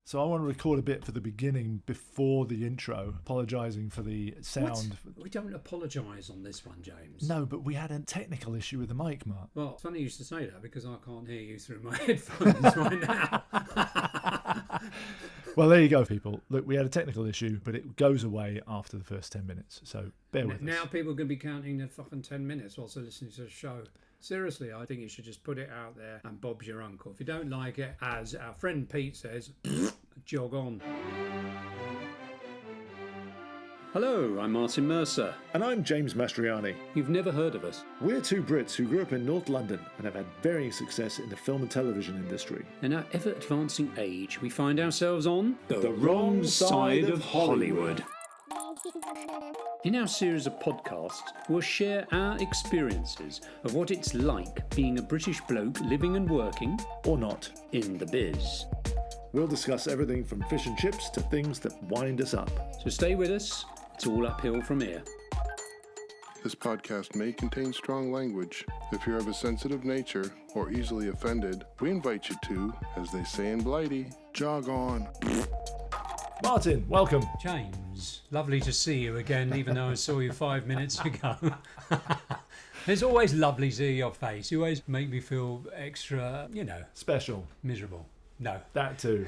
So I want to record a bit for the beginning before the intro, apologising for the sound. What? We don't apologise on this one, James. No, but we had a technical issue with the mic, Mark. Well, it's funny you used to say that because I can't hear you through my headphones right now. Well, there you go, people. Look, we had a technical issue, but it goes away after the first 10 minutes. So bear with us. Now people are going to be counting the fucking 10 minutes whilst they're listening to the show. Seriously, I think you should just put it out there and Bob's your uncle. If you don't like it, as our friend Pete says, jog on. Hello, I'm Martin Mercer. And I'm James Mastriani. You've never heard of us. We're two Brits who grew up in North London and have had varying success in the film and television industry. In our ever-advancing age, we find ourselves on the wrong side of Hollywood. In our series of podcasts, we'll share our experiences of what it's like being a British bloke living and working, or not, in the biz. We'll discuss everything from fish and chips to things that wind us up. So stay with us, it's all uphill from here. This podcast may contain strong language. If you're of a sensitive nature or easily offended, we invite you to, as they say in Blighty, jog on. Martin, welcome. James, lovely to see you again, even though I saw you 5 minutes ago. It's always lovely to see your face. You always make me feel extra, Special. miserable. No. That too.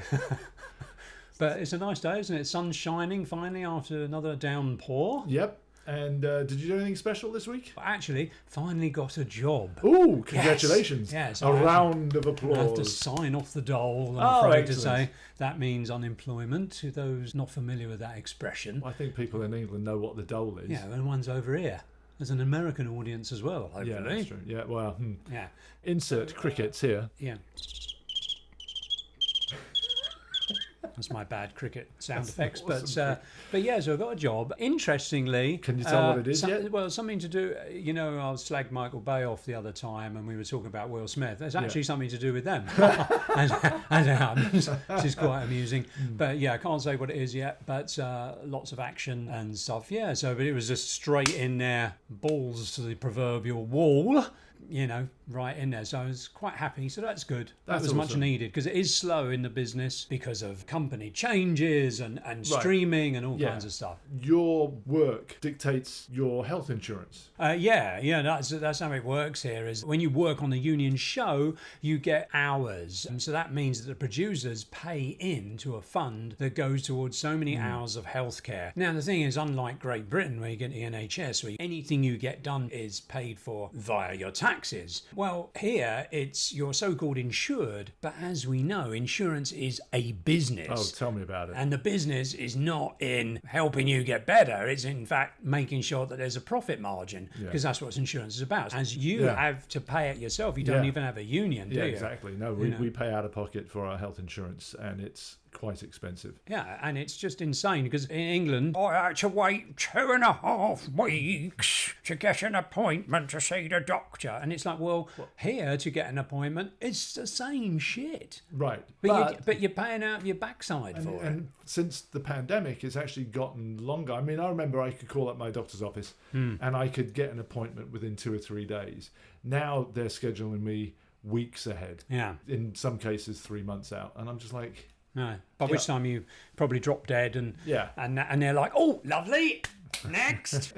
But it's a nice day, isn't it? Sun's shining finally after another downpour. Yep. And did you do anything special this week? I actually finally got a job. Ooh, congratulations. Yes. A round of applause. I have to sign off the dole, I'm afraid to excellent. say. That means unemployment, to those not familiar with that expression. I think people in England know what the dole is. Yeah, and one's over here. There's an American audience as well, hopefully. Yeah, that's true. Yeah, well, Yeah. Insert crickets here. Yeah. That's my bad cricket sound effects. Awesome. But yeah, so I got a job. Interestingly... Can you tell what it is yet? Well, something to do... I was slagged Michael Bay off the other time and we were talking about Will Smith. There's actually something to do with them. as it happens, which is quite amusing. But yeah, I can't say what it is yet, but lots of action and stuff. Yeah, but it was just straight in there, balls to the proverbial wall. Right in there. So I was quite happy. So that's good. That was much needed because it is slow in the business because of company changes and streaming and all kinds of stuff. Your work dictates your health insurance. That's how it works here is when you work on the union show, you get hours. And so that means that the producers pay into a fund that goes towards so many hours of healthcare. Now, the thing is, unlike Great Britain, where you get the NHS, where anything you get done is paid for via your taxes. Well, here it's you're so-called insured, but as we know, insurance is a business. Oh, tell me about it. And the business is not in helping you get better. It's in fact making sure that there's a profit margin because that's what insurance is about. As you have to pay it yourself, you don't even have a union, do you? Yeah, exactly. No, we pay out of pocket for our health insurance and it's quite expensive. Yeah, and it's just insane because in England, I had to wait 2.5 weeks to get an appointment to see the doctor. And it's like, well, here to get an appointment, it's the same shit. Right. But you're paying out your backside for it. And since the pandemic, it's actually gotten longer. I mean, I remember I could call up my doctor's office and I could get an appointment within 2 or 3 days. Now they're scheduling me weeks ahead. Yeah. In some cases, 3 months out. And I'm just like... No. By which time you probably drop dead and they're like, oh, lovely, next.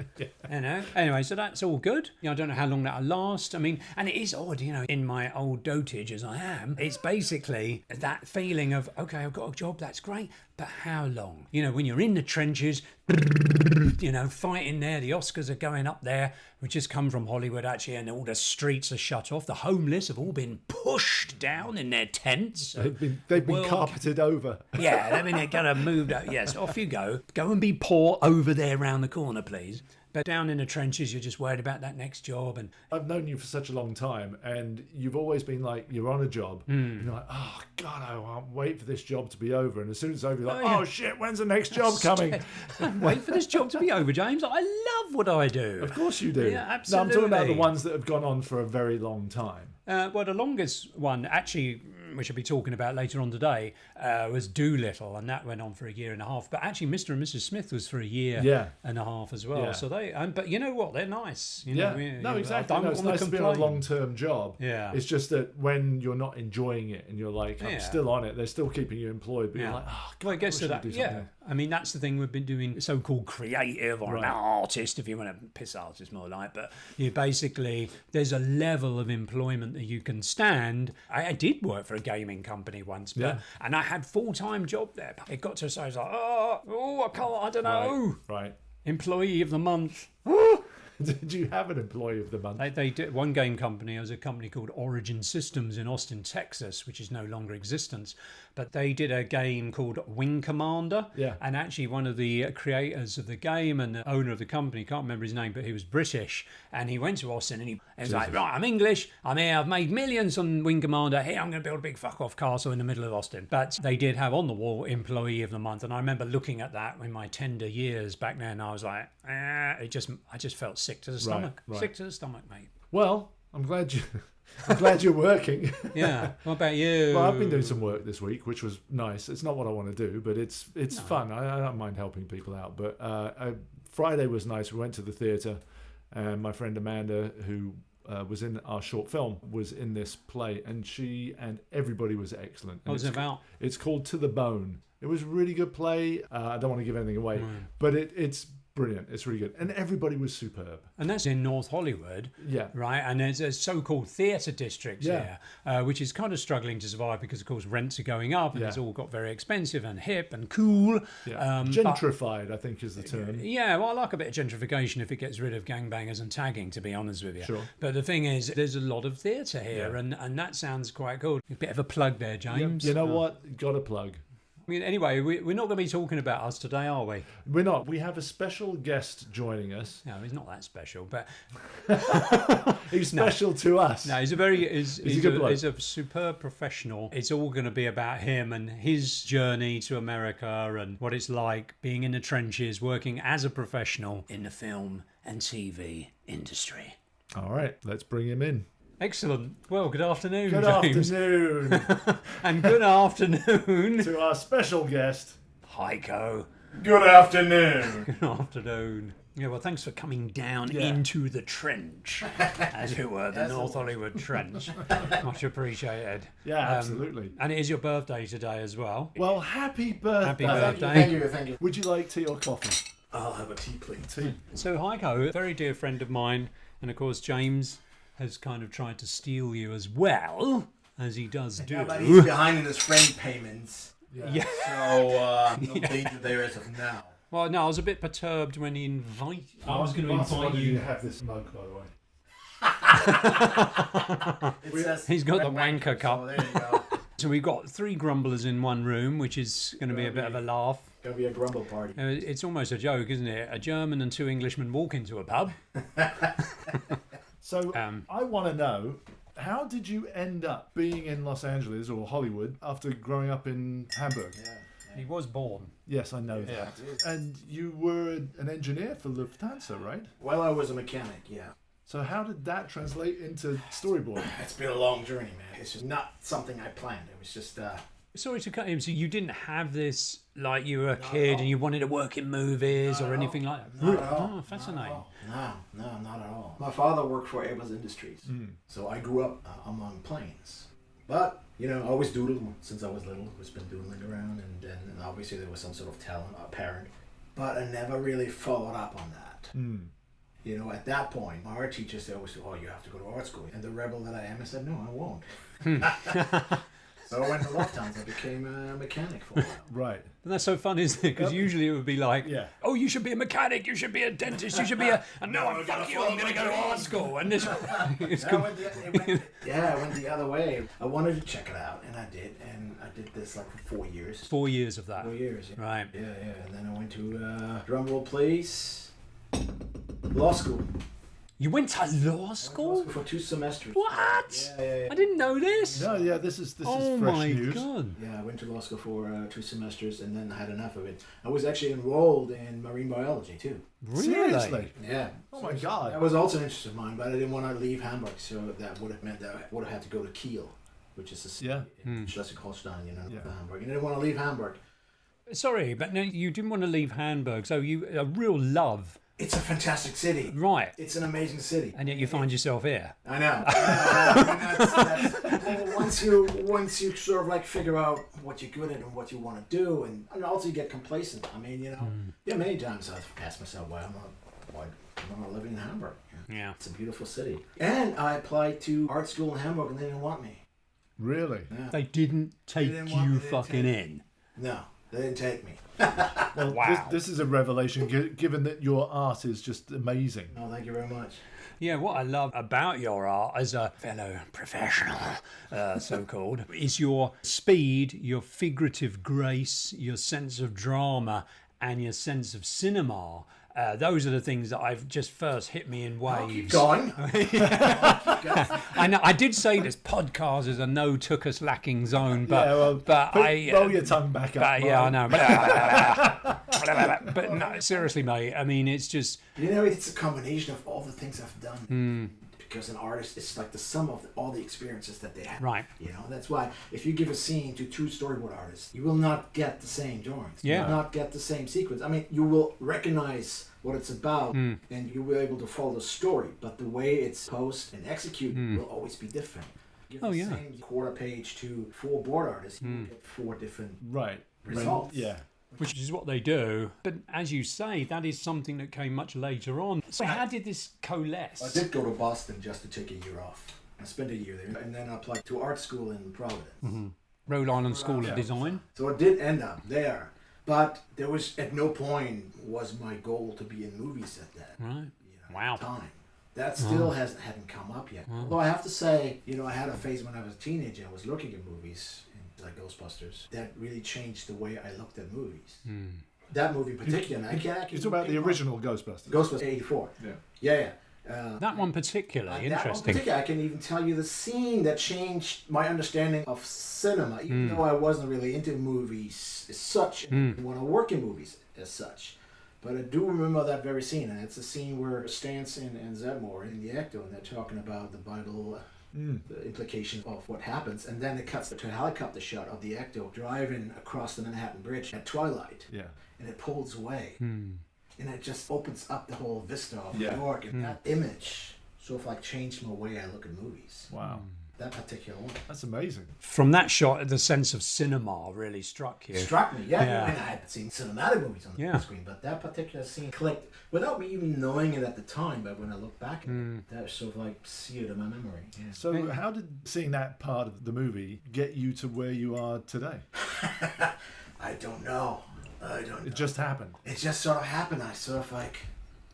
Anyway, so that's all good. I don't know how long that'll last. I mean, and it is odd, in my old dotage as I am, it's basically that feeling of, okay, I've got a job, that's great, but how long? When you're in the trenches, fighting there, the Oscars are going up there. We just come from Hollywood, actually, and all the streets are shut off. The homeless have all been pushed down in their tents. They've been carpeted over. Yeah, they're going to move. Yes, off you go. Go and be poor over there round the corner, please. But down in the trenches, you're just worried about that next job. And I've known you for such a long time, and you've always been like, you're on a job, and you're like, oh, God, I won't wait for this job to be over. And as soon as it's over, you're like, oh, shit, when's the next job coming? Wait for this job to be over, James. I love what I do. Of course you do. Yeah, absolutely. No, I'm talking about the ones that have gone on for a very long time. Well, the longest one, actually, which I'll be talking about later on today, was Doolittle, and that went on for a year and a half. But actually, Mr. and Mrs. Smith was for a year and a half as well. Yeah. So but you know what? They're nice. No, exactly. It's nice to be on a long-term job. Yeah. It's just that when you're not enjoying it and you're like, I'm still on it, they're still keeping you employed, but you're like, oh, God, well, it gets to that. Yeah. I mean, that's the thing we've been doing, so-called creative or an artist, if you want to piss artist more like, but you basically, there's a level of employment that you can stand. I did work for a gaming company once, and I had full-time job there. It got to a stage I was like, I don't know. Right. Employee of the month. Did you have an employee of the month? They did. One game company, was a company called Origin Systems in Austin, Texas, which is no longer existence. But they did a game called Wing Commander. Yeah. And actually one of the creators of the game and the owner of the company, can't remember his name, but he was British. And he went to Austin and he was like, right, I'm English. I'm here. I've made millions on Wing Commander. Here, I'm going to build a big fuck-off castle in the middle of Austin. But they did have on the wall Employee of the Month. And I remember looking at that in my tender years back then. I was like, I just felt sick to the stomach. Right. Sick to the stomach, mate. Well, I'm glad you're working. Yeah. What about you? Well, I've been doing some work this week, which was nice. It's not what I want to do, but it's fun. I don't mind helping people out. But Friday was nice. We went to the theatre, and my friend Amanda, who was in our short film, was in this play, and she and everybody was excellent. And what was it about? It's called To the Bone. It was a really good play. I don't want to give anything away, but it's brilliant. It's really good. And everybody was superb. And that's in North Hollywood. Yeah. Right? And there's a so-called theatre district here, which is kind of struggling to survive because, of course, rents are going up and it's all got very expensive and hip and cool. Yeah. Gentrified, I think, is the term. Yeah, well, I like a bit of gentrification if it gets rid of gangbangers and tagging, to be honest with you. Sure. But the thing is, there's a lot of theatre here, and that sounds quite cool. A bit of a plug there, James. You know what? Got a plug. I mean, anyway, we're not going to be talking about us today, are we? We're not. We have a special guest joining us. No, he's not that special, but he's special to us. No, he's a superb professional. It's all going to be about him and his journey to America and what it's like being in the trenches, working as a professional in the film and TV industry. All right, let's bring him in. Excellent. Well, good afternoon, Good James. afternoon. And good afternoon to our special guest, Heiko. Good afternoon. Good afternoon. Yeah, well, thanks for coming down into the trench, as it were, the North Hollywood Trench. Much appreciated. Yeah, absolutely. And it is your birthday today as well. Well, happy birthday. Happy birthday. Thank you. Would you like tea or coffee? I'll have a tea, please. Tea. So, Heiko, a very dear friend of mine, and of course, James has kind of tried to steal you as well, as he does do. Yeah, but he's behind in his friend payments. Yeah. So, no danger there as of now. Well, no, I was a bit perturbed when he invited... I was going to Martin, invite why you... do have this mug, by the way? He's got the wanker cup. So there you go. So we've got 3 grumblers in one room, which is going to be a bit of a laugh. Gonna be a grumble party. It's almost a joke, isn't it? A German and 2 Englishmen walk into a pub. So I want to know, how did you end up being in Los Angeles or Hollywood after growing up in Hamburg? Yeah. He was born. Yes, I know that. And you were an engineer for Lufthansa, right? Well, I was a mechanic, yeah. So how did that translate into storyboard? It's been a long journey, man. It's just not something I planned. It was just... Sorry to cut him. So you didn't have this, like you were a kid and you wanted to work in movies or anything like that? Not at all. Oh, fascinating. No, not at all. My father worked for Airbus Industries, so I grew up among planes. But, you know, I always doodled since I was little. I've been doodling around, and then obviously there was some sort of talent apparent. But I never really followed up on that. You know, at that point, my art teachers, they always said, oh, you have to go to art school. And the rebel that I am, I said, no, I won't. So I went to Lufthansa and became a mechanic for a while. Right. And that's so fun, isn't it? Because usually it would be like, Yeah. oh, you should be a mechanic, you should be a dentist, you should be a... And no, fuck you, I'm going to go to art school. And this... I went the other way. I wanted to check it out, and I did. And I did this like for 4 years. 4 years of that. 4 years, yeah. Right. Yeah. And then I went to drumroll place, law school. You went to law school? For 2 semesters. What? Yeah. I didn't know this. No, yeah, this is Oh fresh my news. God. Yeah, I went to law school for 2 semesters, and then I had enough of it. I was actually enrolled in marine biology too. Really? Seriously? Yeah. Oh my God. That was also an interest of mine, but I didn't want to leave Hamburg, so that would have meant that I would have had to go to Kiel. which is a city in Schleswig-Holstein, Hamburg. And I didn't want to leave Hamburg. Sorry, but no, you didn't want to leave Hamburg, so you a real love. It's a fantastic city. Right. It's an amazing city. And yet you find yourself here. I know. Once you sort of like figure out what you're good at and what you want to do, and also you get complacent. I mean, many times I've asked myself why I'm not living in Hamburg. Yeah. It's a beautiful city. And I applied to art school in Hamburg, and they didn't want me. Really? Yeah. They didn't take you fucking in. No, they didn't take me. Well, wow. This is a revelation, given that your art is just amazing. Oh, thank you very much. Yeah, what I love about your art as a fellow professional, so-called, is your speed, your figurative grace, your sense of drama, and your sense of cinema. Those are the things that I've just first hit me in waves. Keep going. I know. I did say this podcast is a no took us lacking zone, but roll your tongue back up. Yeah, I know. But no, seriously, mate. I mean, it's just it's a combination of all the things I've done. Because an artist is like the sum of all the experiences that they have. Right. That's why if you give a scene to 2 storyboard artists, you will not get the same drawings. Yeah. You will not get the same sequence. I mean, you will recognize what it's about and you will be able to follow the story, but the way it's posed and executed will always be different. Give the same quarter page to 4 board artists, you will get 4 different results. Yeah. which is what they do. But as you say, that is something that came much later on. So how did this coalesce? I did go to Boston just to take a year off. I spent a year there, and then I applied to art school in Providence. Mm-hmm. Rhode Island School of Design. So I did end up there, but there was at no point was my goal to be in movies at that time. That still hadn't come up yet. Although I have to say, I had a phase when I was a teenager. I was looking at movies like Ghostbusters. That really changed the way I looked at movies. That movie in particular. It's about the original Ghostbusters. Ghostbusters '84. Yeah. That one particularly interesting. That one particular, I can even tell you the scene that changed my understanding of cinema, even though I wasn't really into movies as such, and want to work in movies as such. But I do remember that very scene, and it's a scene where Stanson and Zedmore in the Ecto, and they're talking about the Bible, the implications of what happens, and then it cuts to a helicopter shot of the Ecto driving across the Manhattan Bridge at twilight, and it pulls away. And it just opens up the whole vista of New York. And that image sort of like changed my way I look at movies. Wow. That particular one. That's amazing. From that shot, the sense of cinema really struck you. Struck me, I mean, I had seen cinematic movies on the screen, but that particular scene clicked without me even knowing it at the time. But when I look back at it, that sort of like seared in my memory. Yeah. So how did seeing that part of the movie get you to where you are today? I don't know. It just happened. It just sort of happened. I sort of like...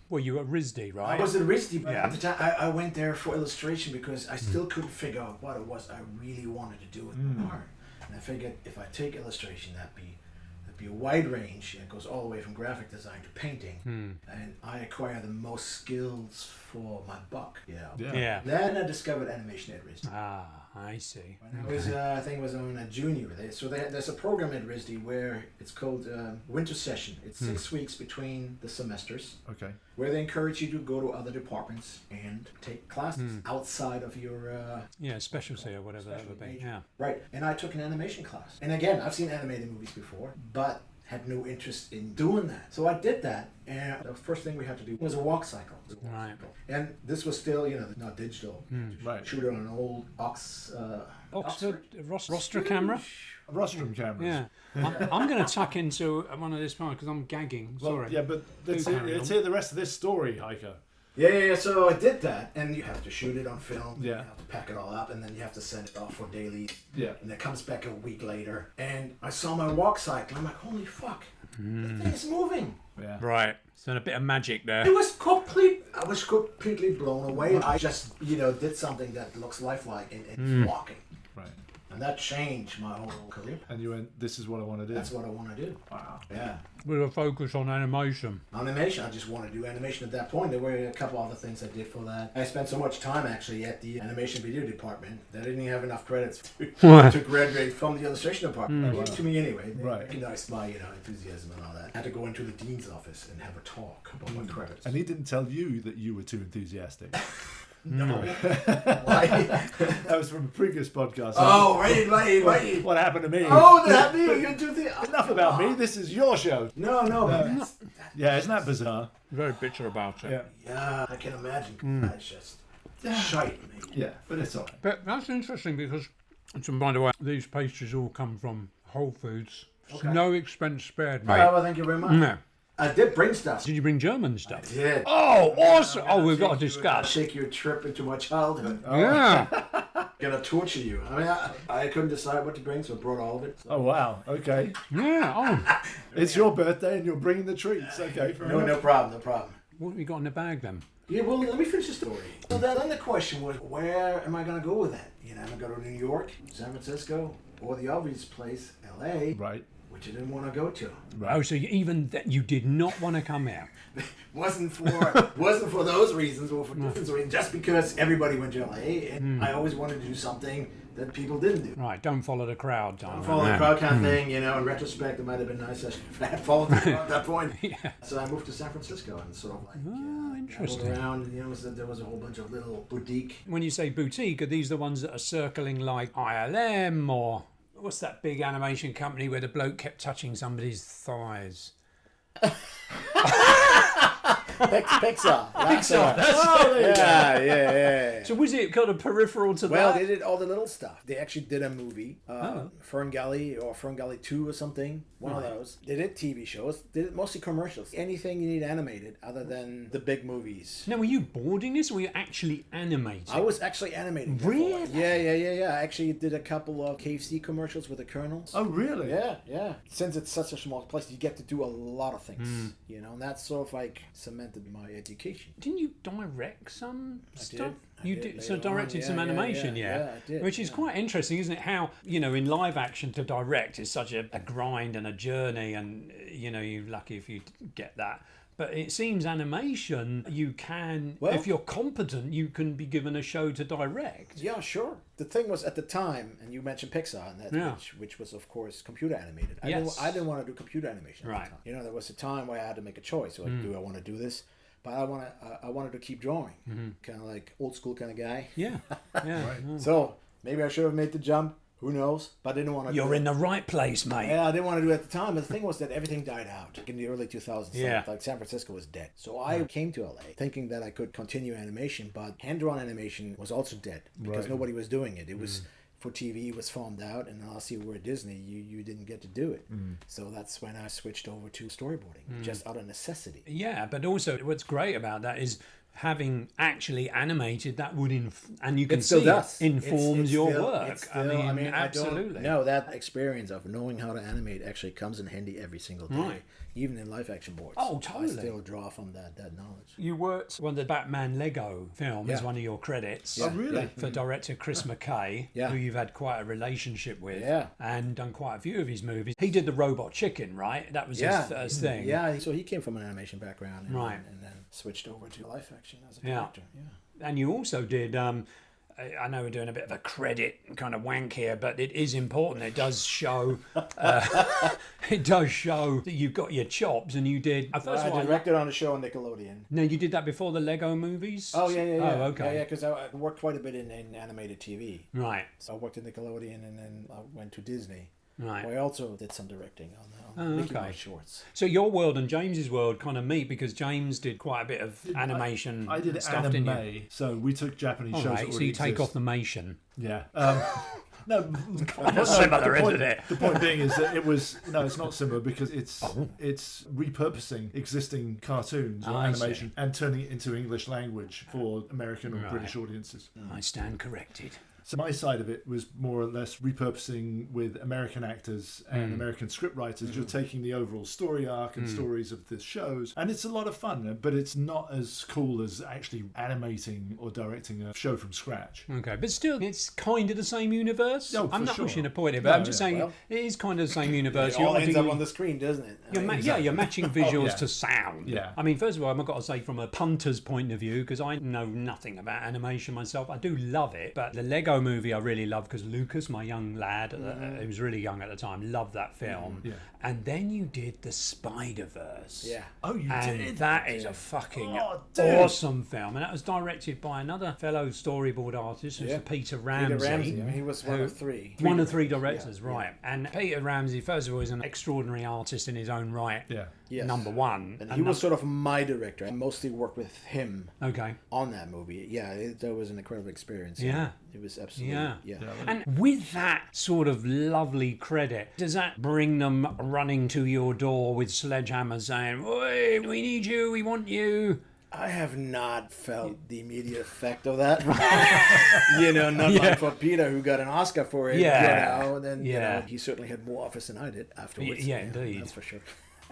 Well, you were at RISD, right? I was at RISD, but at the time I went there for illustration because I still couldn't figure out what it was I really wanted to do with art. And I figured if I take illustration, that'd be a wide range. It goes all the way from graphic design to painting. And I acquire the most skills for my buck. Yeah. Then I discovered animation at RISD. Ah, I see. When I was, I think it was on a junior. There's a program at RISD where it's called Winter Session. It's 6 weeks between the semesters. Okay. Where they encourage you to go to other departments and take classes outside of your... specialty or whatever that would be. Major. Yeah. Right. And I took an animation class. And again, I've seen animated movies before, but had no interest in doing that. So I did that, and the first thing we had to do was a walk cycle. Right. And this was still, not digital. Right. Shoot it on an old Oxford Rostra camera? Rostrum cameras. Yeah. I'm going to tuck into one of this part because I'm gagging. Sorry. Yeah, but let's hear the rest of this story, Heiko. Yeah. So I did that, and you have to shoot it on film. Yeah. You have to pack it all up, and then you have to send it off for dailies. Yeah. And it comes back a week later, and I saw my walk cycle. I'm like, holy fuck, the thing's moving. Yeah. Right. So a bit of magic there. I was completely blown away. I just, did something that looks lifelike and it's walking. Right. And that changed my whole career. And you went, this is what I want to do. That's what I want to do. Wow. Yeah. With a focus on animation. Animation, I just wanted to do animation at that point. There were a couple other things I did for that. I spent so much time actually at the animation video department that I didn't even have enough credits to graduate from the illustration department. They gave it to me anyway. They recognized my enthusiasm and all that. I had to go into the dean's office and have a talk about my credits. And he didn't tell you that you were too enthusiastic. No. Why? That was from a previous podcast. Oh, right. What happened to me? Oh, that me. You do the... Enough about me. This is your show. No. Yeah, isn't that bizarre? Very bitter about it. Yeah, I can imagine. That's just shite, mate. Yeah, but it's all right. But that's interesting because, and by the way, these pastries all come from Whole Foods. Okay. No expense spared, mate. Oh, well, thank you very much. No. I did bring stuff. Did you bring German stuff? I did. Oh, awesome! Oh, we've got to discuss. Take your trip into my childhood. Yeah. Gonna torture you. I mean, I couldn't decide what to bring, so I brought all of it. So. Oh, wow. Okay. Yeah. Oh. It's your birthday and you're bringing the treats. Okay. No problem. What have you got in the bag then? Yeah, well, let me finish the story. So then the question was, where am I going to go with that? Am I going to go to New York, San Francisco, or the obvious place, L.A., right? Which I didn't want to go to. Right. Oh, so you did not want to come out? wasn't for those reasons, or for different reasons. Just because everybody went to L.A., and I always wanted to do something that people didn't do. Right, don't follow the crowd. Don't follow the crowd kind of thing, In retrospect, it might have been nice if I had followed the crowd at that point. Yeah. So I moved to San Francisco and sort of interesting. Around, so there was a whole bunch of little boutique. When you say boutique, are these the ones that are circling like ILM or what's that big animation company where the bloke kept touching somebody's thighs? Pixar. Pixar. Yeah. So was it kind of peripheral to that? Well, they did all the little stuff. They actually did a movie, Fern Gully or Fern Gully 2 or something. One of those. They did TV shows. They did mostly commercials. Anything you need animated other than the big movies. Now, were you boarding this or were you actually animating? I was actually animating. Really? Yeah. I actually did a couple of KFC commercials with the Colonels. Oh, really? Yeah. Since it's such a small place, you get to do a lot of things. And that's sort of like cemented my education. Didn't you direct some stuff? I did. So directed some animation, I did. Which is quite interesting, isn't it? How, in live action to direct is such a grind and a journey, and, you're lucky if you get that. But it seems animation, you can, if you're competent, you can be given a show to direct. Yeah, sure. The thing was at the time, and you mentioned Pixar, and that which was of course computer animated. I didn't want to do computer animation at the time. There was a time where I had to make a choice. Like, do I want to do this? But I wanted to keep drawing, kind of like old school kind of guy. Yeah. So maybe I should have made the jump. Who knows? But I didn't want to. You're in the right place, mate. Yeah, I didn't want to do it at the time. But the thing was that everything died out in the early 2000s. Yeah. Like San Francisco was dead. So I came to LA thinking that I could continue animation, but hand-drawn animation was also dead because nobody was doing it. It was for TV, it was farmed out, and last year we were at Disney, you didn't get to do it. So that's when I switched over to storyboarding, just out of necessity. Yeah, but also what's great about that is having actually animated that would and you can see it informs your work. Absolutely. No, that experience of knowing how to animate actually comes in handy every single day, even in live action boards. Oh, totally. I still draw from that knowledge. You worked on the Batman Lego film as one of your credits. Oh, really? For director Chris McKay, who you've had quite a relationship with, and done quite a few of his movies. He did the Robot Chicken, right? That was his first thing. Yeah, so he came from an animation background, and then switched over to live action as a director. Yeah. And you also did. I know we're doing a bit of a credit kind of wank here, but it is important. It does show. It does show that you've got your chops, and you did. I directed on a show on Nickelodeon. No, you did that before the Lego movies. Oh yeah. Oh, okay. Yeah, because I worked quite a bit in animated TV. Right. So I worked at Nickelodeon, and then I went to Disney. Right. I also did some directing on Mickey Mouse shorts. So your world and James's world kind of meet because James did quite a bit of animation. I did stuff, anime, didn't you? so we took Japanese shows. Right, so you take off the Mation. Yeah. No, similar, isn't it? The point being is that it's not similar because it's repurposing existing cartoons or animation and turning it into English language for American or British audiences. I stand corrected. So my side of it was more or less repurposing with American actors and American scriptwriters. You're taking the overall story arc and stories of the shows, and it's a lot of fun, but it's not as cool as actually animating or directing a show from scratch. Okay, but still, it's kind of the same universe. Oh, I'm not sure. pushing a point here, but I'm just saying it is kind of the same universe. It all ends up on the screen, doesn't it? You're matching visuals to sound. Yeah. I mean, first of all, I've got to say from a punter's point of view, because I know nothing about animation myself, I do love it, but the Lego movie I really love because Lucas, my young lad, who was really young at the time, loved that film. And then you did the Spider-Verse. Yeah. Oh, you And did? that is a fucking dude. awesome film. And that was directed by another fellow storyboard artist, Mr. Peter Ramsey. Peter Ramsey. I mean, he was one of three. One of three directors, right. And Peter Ramsey, first of all, is an extraordinary artist in his own right. Yeah. Yes. Number one. And he was sort of my director. I mostly worked with him Okay. on that movie. Yeah, that was an incredible experience. Yeah. It was absolutely... Yeah. And with that sort of lovely credit, does that bring them running to your door with sledgehammers saying, "Oi, we need you, we want you"? I have not felt the immediate effect of that. Not like for Peter, who got an Oscar for it. Then he certainly had more offers than I did afterwards. Yeah, indeed. That's for sure.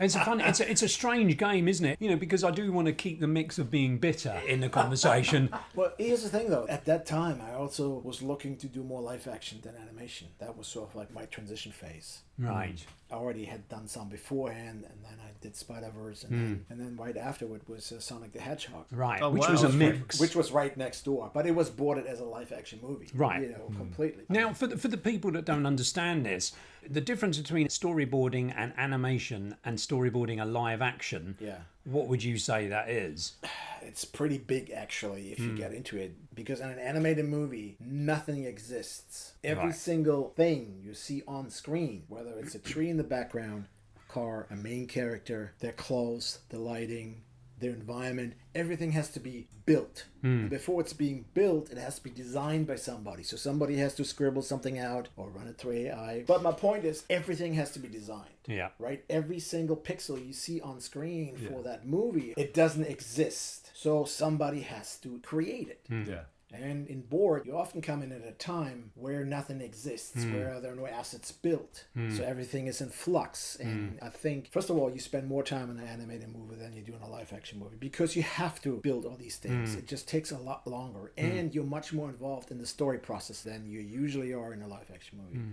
It's a fun. It's a strange game, isn't it? Because I do want to keep the mix of being bitter in the conversation. Well, here's the thing, though. At that time, I also was looking to do more live action than animation. That was sort of like my transition phase. Right. I already had done some beforehand, and then I did Spider-Verse, and then right afterward was Sonic the Hedgehog. Right, Oh, which wow. was a mix. Which was right next door, but it was boarded as a live-action movie. Right. Completely. Now, for the people that don't understand this, the difference between storyboarding and animation and storyboarding a live action, what would you say that is? It's pretty big, actually, if you get into it. Because in an animated movie, nothing exists. Every single thing you see on screen, whether it's a tree in the background, a car, a main character, their clothes, the lighting, their environment, everything has to be built. And before it's being built, it has to be designed by somebody. So somebody has to scribble something out or run it through AI. But my point is, everything has to be designed. Yeah. Right? Every single pixel you see on screen for that movie, it doesn't exist. So somebody has to create it. Yeah. And in board, you often come in at a time where nothing exists, where there are no assets built. So everything is in flux. And I think, first of all, you spend more time in an animated movie than you do in a live action movie because you have to build all these things. It just takes a lot longer. And you're much more involved in the story process than you usually are in a live action movie.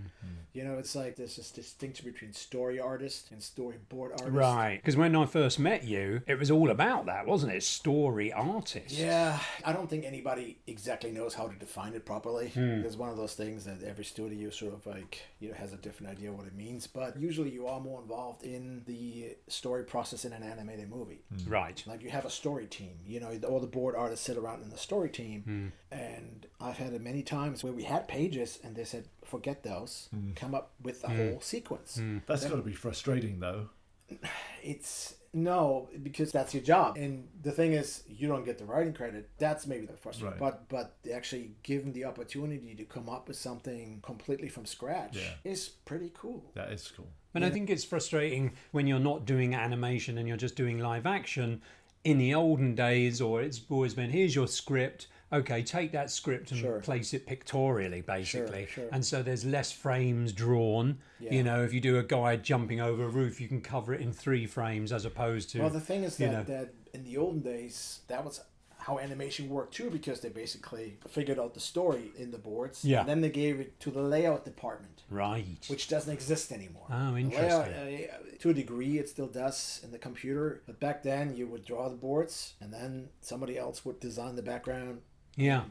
It's like there's this distinction between story artist and storyboard artist. Right. Because when I first met you, it was all about that, wasn't it? Story artist. Yeah. I don't think anybody exactly knows how to define it properly. It's one of those things that every studio sort of like has a different idea what it means, but usually you are more involved in the story process in an animated movie. Right. Like you have a story team, all the board artists sit around in the story team, and I've had it many times where we had pages and they said forget those, come up with a whole sequence. That's got to be frustrating, though. No, because that's your job. And the thing is, you don't get the writing credit. That's maybe the frustrating. Right. But actually given the opportunity to come up with something completely from scratch is pretty cool. That is cool. And I think it's frustrating when you're not doing animation and you're just doing live action. In the olden days, or it's always been, here's your script. Okay, take that script and place it pictorially, basically. Sure. And so there's less frames drawn. Yeah. If you do a guy jumping over a roof, you can cover it in 3 frames as opposed to... Well, the thing is that in the olden days, that was how animation worked too, because they basically figured out the story in the boards. Yeah. And then they gave it to the layout department. Right. Which doesn't exist anymore. Oh, interesting. To a degree, it still does in the computer. But back then, you would draw the boards, and then somebody else would design the background. Yeah.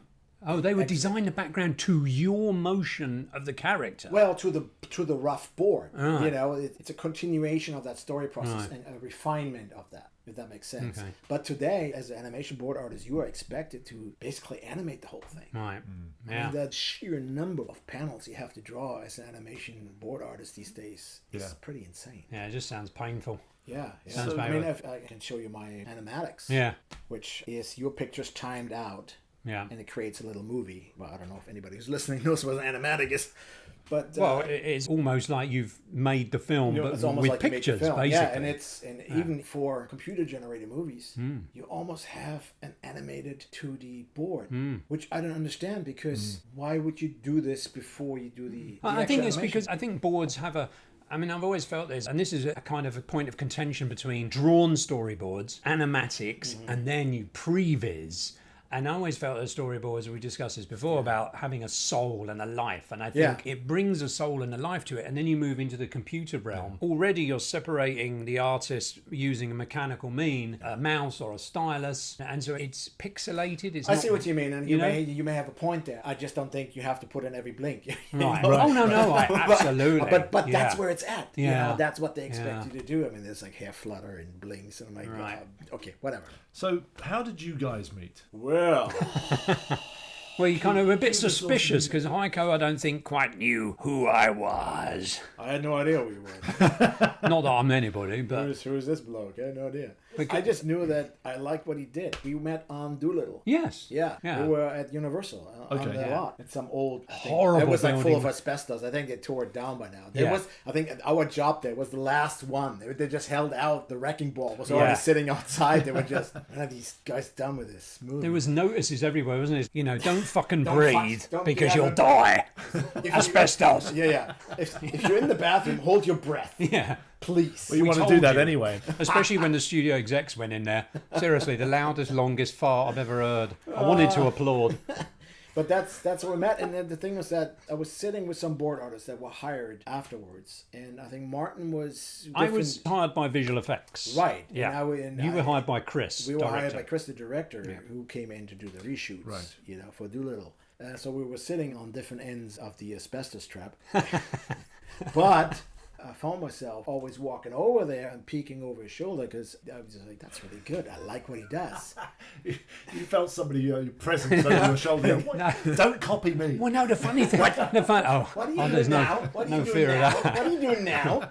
Oh, they would design the background to your motion of the character. Well, to the rough board. Right. It's a continuation of that story process and a refinement of that, if that makes sense. Okay. But today, as an animation board artist, you are expected to basically animate the whole thing. Right. I mean, that sheer number of panels you have to draw as an animation board artist these days is pretty insane. Yeah, it just sounds painful. Yeah. Sounds So, I bad. mean, I can show you my animatics. Yeah. Which is your pictures timed out. Yeah. And it creates a little movie. Well, I don't know if anybody who's listening knows what an animatic is. But well, it's almost like you've made the film, but it's almost with like you made the pictures, film. basically. Yeah, even for computer-generated movies, you almost have an animated 2D board, which I don't understand because why would you do this before you do the I think it's animation? because I think boards have I've always felt this, and this is a kind of a point of contention between drawn storyboards, animatics, and then you previs. And I always felt that storyboards, as we discussed this before, about having a soul and a life. And I think it brings a soul and a life to it. And then you move into the computer realm. Already you're separating the artist using a mechanical mean, a mouse or a stylus. And so it's pixelated. I see what you mean. And you may have a point there. I just don't think you have to put in every blink. Right. Oh, no, absolutely. But that's where it's at. Yeah. You know, that's what they expect you to do. I mean, there's like hair flutter and blinks. And I'm like, okay, whatever. So how did you guys meet? Well... Well, you kind of were a bit suspicious because Heiko, I don't think, quite knew who I was. I had no idea who you were. Not that I'm anybody, but... Who's this bloke? I had no idea. I just knew that I liked what he did. We met on Doolittle. Yes. Yeah. We were at Universal on the lot. It's some old... Horrible it was like building. full of asbestos. I think they tore it down by now. I think our job there was the last one. They just held out. The wrecking ball was already sitting outside. They were just... When are these guys done with this? Smooth. There was notices everywhere, wasn't it? You know, don't fucking breathe because you'll die. Asbestos. Yeah. If you're in the bathroom, hold your breath. Yeah. Please. Well, you want to do that anyway. Especially when the studio execs went in there. Seriously, the loudest, longest fart I've ever heard. I wanted to applaud. But that's where we met. And then the thing was that I was sitting with some board artists that were hired afterwards. And I think Martin was... I was hired by Visual Effects. Right. Yeah. You were hired by Chris, We were hired by Chris, the director, who came in to do the reshoots, for Doolittle. So we were sitting on different ends of the asbestos trap. But... I found myself always walking over there and peeking over his shoulder because I was just like, that's really good. I like what he does. You felt somebody, your presence over your shoulder. No. Don't copy me. Well, no, the funny thing... What are you doing now? No fear of that. What are you doing now?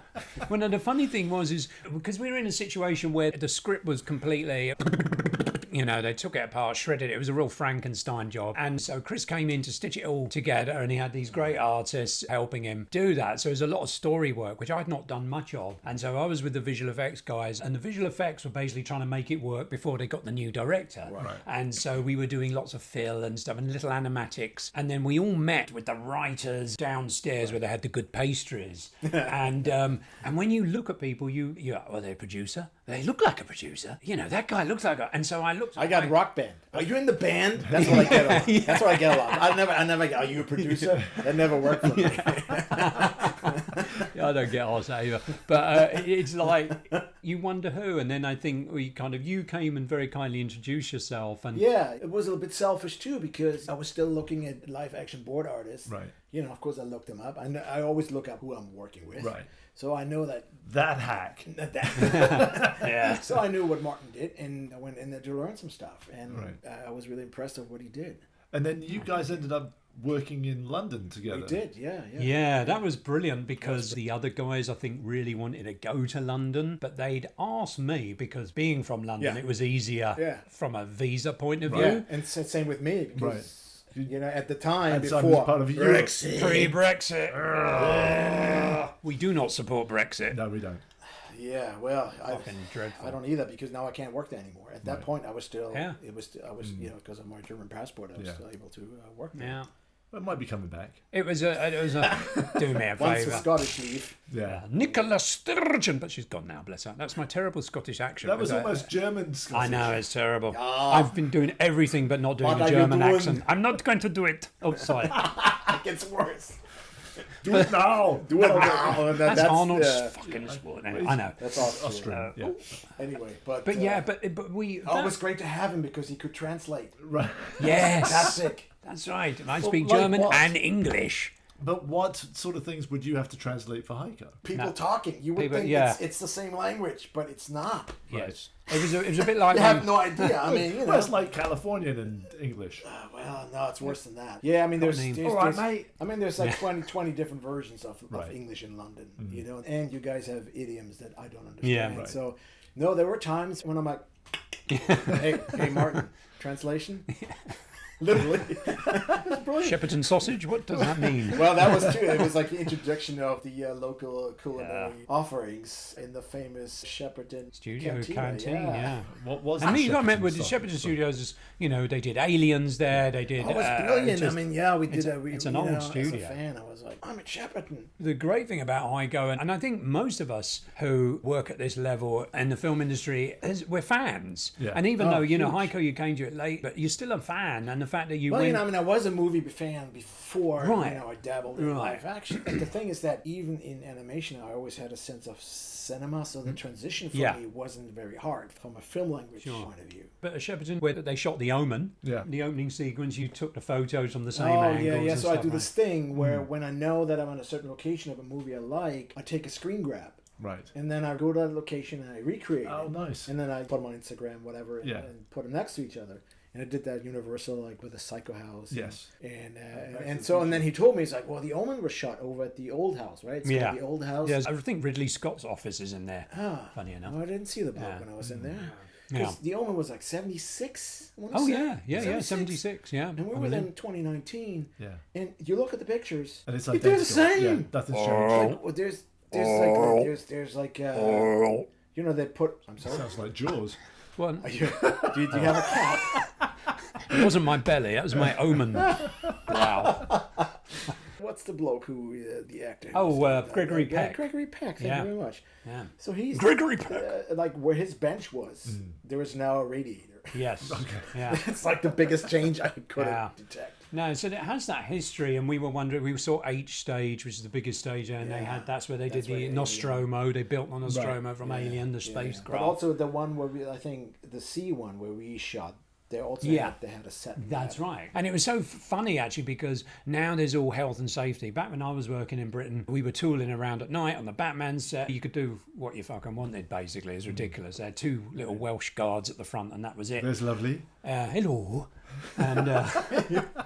Well, no, the funny thing was because we were in a situation where the script was completely... You know, they took it apart, shredded it. It was a real Frankenstein job. And so Chris came in to stitch it all together and he had these great artists helping him do that. So it was a lot of story work, which I'd not done much of. And so I was with the visual effects guys and the visual effects were basically trying to make it work before they got the new director. Right. And so we were doing lots of fill and stuff and little animatics. And then we all met with the writers downstairs where they had the good pastries. And when you look at people, are they a producer? They look like a producer. You know, that guy looks like a... And so I looked... I got rock band. Are you in the band? That's what I get a lot. That's what I get a lot. I never get, are you a producer? That never worked for me. I don't get asked that either. But it's like, you wonder who. And then I think you came and very kindly introduced yourself. And yeah, it was a little bit selfish too because I was still looking at live action board artists. Right. You know, of course I looked them up. I always look up who I'm working with. Right. So I know that hack. Yeah. So I knew what Martin did, and I went in there to learn some stuff, and I was really impressed with what he did. And then you guys ended up working in London together. We did, yeah. Yeah, that was brilliant because the other guys, I think, really wanted to go to London, but they'd asked me because being from London, it was easier from a visa point of view. Yeah, and same with me because... You know, at the time before part of Brexit. Pre-Brexit. We do not support Brexit. No, we don't. Yeah, well, fucking dreadful. I don't either because now I can't work there anymore. At that point, I was still. Yeah. I was you know, because of my German passport, I was still able to work there. Yeah. Well, it might be coming back. It was a do me a Once favour. the Scottish leave. Yeah. Nicola Sturgeon, but she's gone now, bless her. That's my terrible Scottish accent. That was almost German Scottish. I know, it's terrible. Ah. I've been doing everything but not doing a German accent. I'm not going to do it. Oh, sorry. It gets worse. Do it now. Do it now. That's Arnold's fucking sport. Anyway, I know. That's Austrian. Anyway, but we. Oh, it was great to have him because he could translate. Right. Yes. Fantastic. That's right. I speak German and English. But what sort of things would you have to translate for Heiko? People talking. You would think it's the same language, but it's not. Yes. It was a bit like... You have no idea. I mean, you know. Well, it's like Californian and English. Well, no, it's worse than that. Yeah, I mean, there's all right, mate. I mean, there's like 20 different versions of English in London, you know, and you guys have idioms that I don't understand. Yeah, right. So, no, there were times when I'm like, hey, Martin, translation? Literally. It's brilliant. Shepperton sausage? What does that mean? Well, that was true. It was like the introduction of the local culinary offerings in the famous Shepperton Studio Canteen, yeah. What was I the mean, you got to Shepperton remember, the sausage? Shepperton Studios, you know, they did Aliens there, they did... Oh, it was brilliant. just- I mean, yeah, we did it's it. an old studio. As a fan, I was like, I'm at Shepperton. The great thing about Heiko, and I think most of us who work at this level in the film industry, we're fans. Yeah. And even though, you know, huge. Heiko, you came to it late, but you're still a fan. And the fact that you Well, went... you know, I mean, I was a movie fan before, Right. you know, I dabbled in Right. live action. But the thing is that even in animation, I always had a sense of cinema, so the transition for me wasn't very hard from a film language point of view. But at Shepperton, where they shot The Omen, the opening sequence, you took the photos from the same angles. Yeah. and So I stuff, do right? this thing where when I know that I'm on a certain location of a movie I like, I take a screen grab. Right. And then I go to that location and I recreate Oh, it. nice. And then I put them on Instagram, whatever, and, Yeah. and put them next to each other. And I did that Universal, like with the Psycho House. Yes. And then he told me, he's like, well, the Omen was shot over at the old house, right? It's called the old house. Yes, I think Ridley Scott's office is in there. Funny enough. Oh, I didn't see the book when I was in there. Yeah. Because the Omen was like 76, I want to Oh, say. yeah, 76, yeah. And we were in 2019. Yeah. And you look at the pictures, And it's they're identical. the same. Yeah, nothing's changed. Like, well, there's like you know, they put, I'm sorry. Sounds like Jaws. Well, do you have a cat? it wasn't my belly, that was my Omen. Wow. What's the bloke who, the actor? Oh, Gregory Yeah, Peck. Gregory Peck, thank Yeah. you very much. Yeah. So he's... Gregory Peck. like where his bench was, there is now a radiator. Yes. Yeah. It's like the biggest change I could Yeah. detect. No, so it has that history, and we were wondering. We saw H stage, which is the biggest stage, and they had that's where they did where the Alien- Nostromo. They built on Nostromo from Alien, the spacecraft. But also the one where I think the C one where we shot, they also Yeah. they had a set. in That's that. right. And it was so funny, actually, because now there's all health and safety. Back when I was working in Britain, we were tooling around at night on the Batman set. You could do what you fucking wanted, basically. It's ridiculous. They had two little Welsh guards at the front, and that was it. There's lovely. Hello. And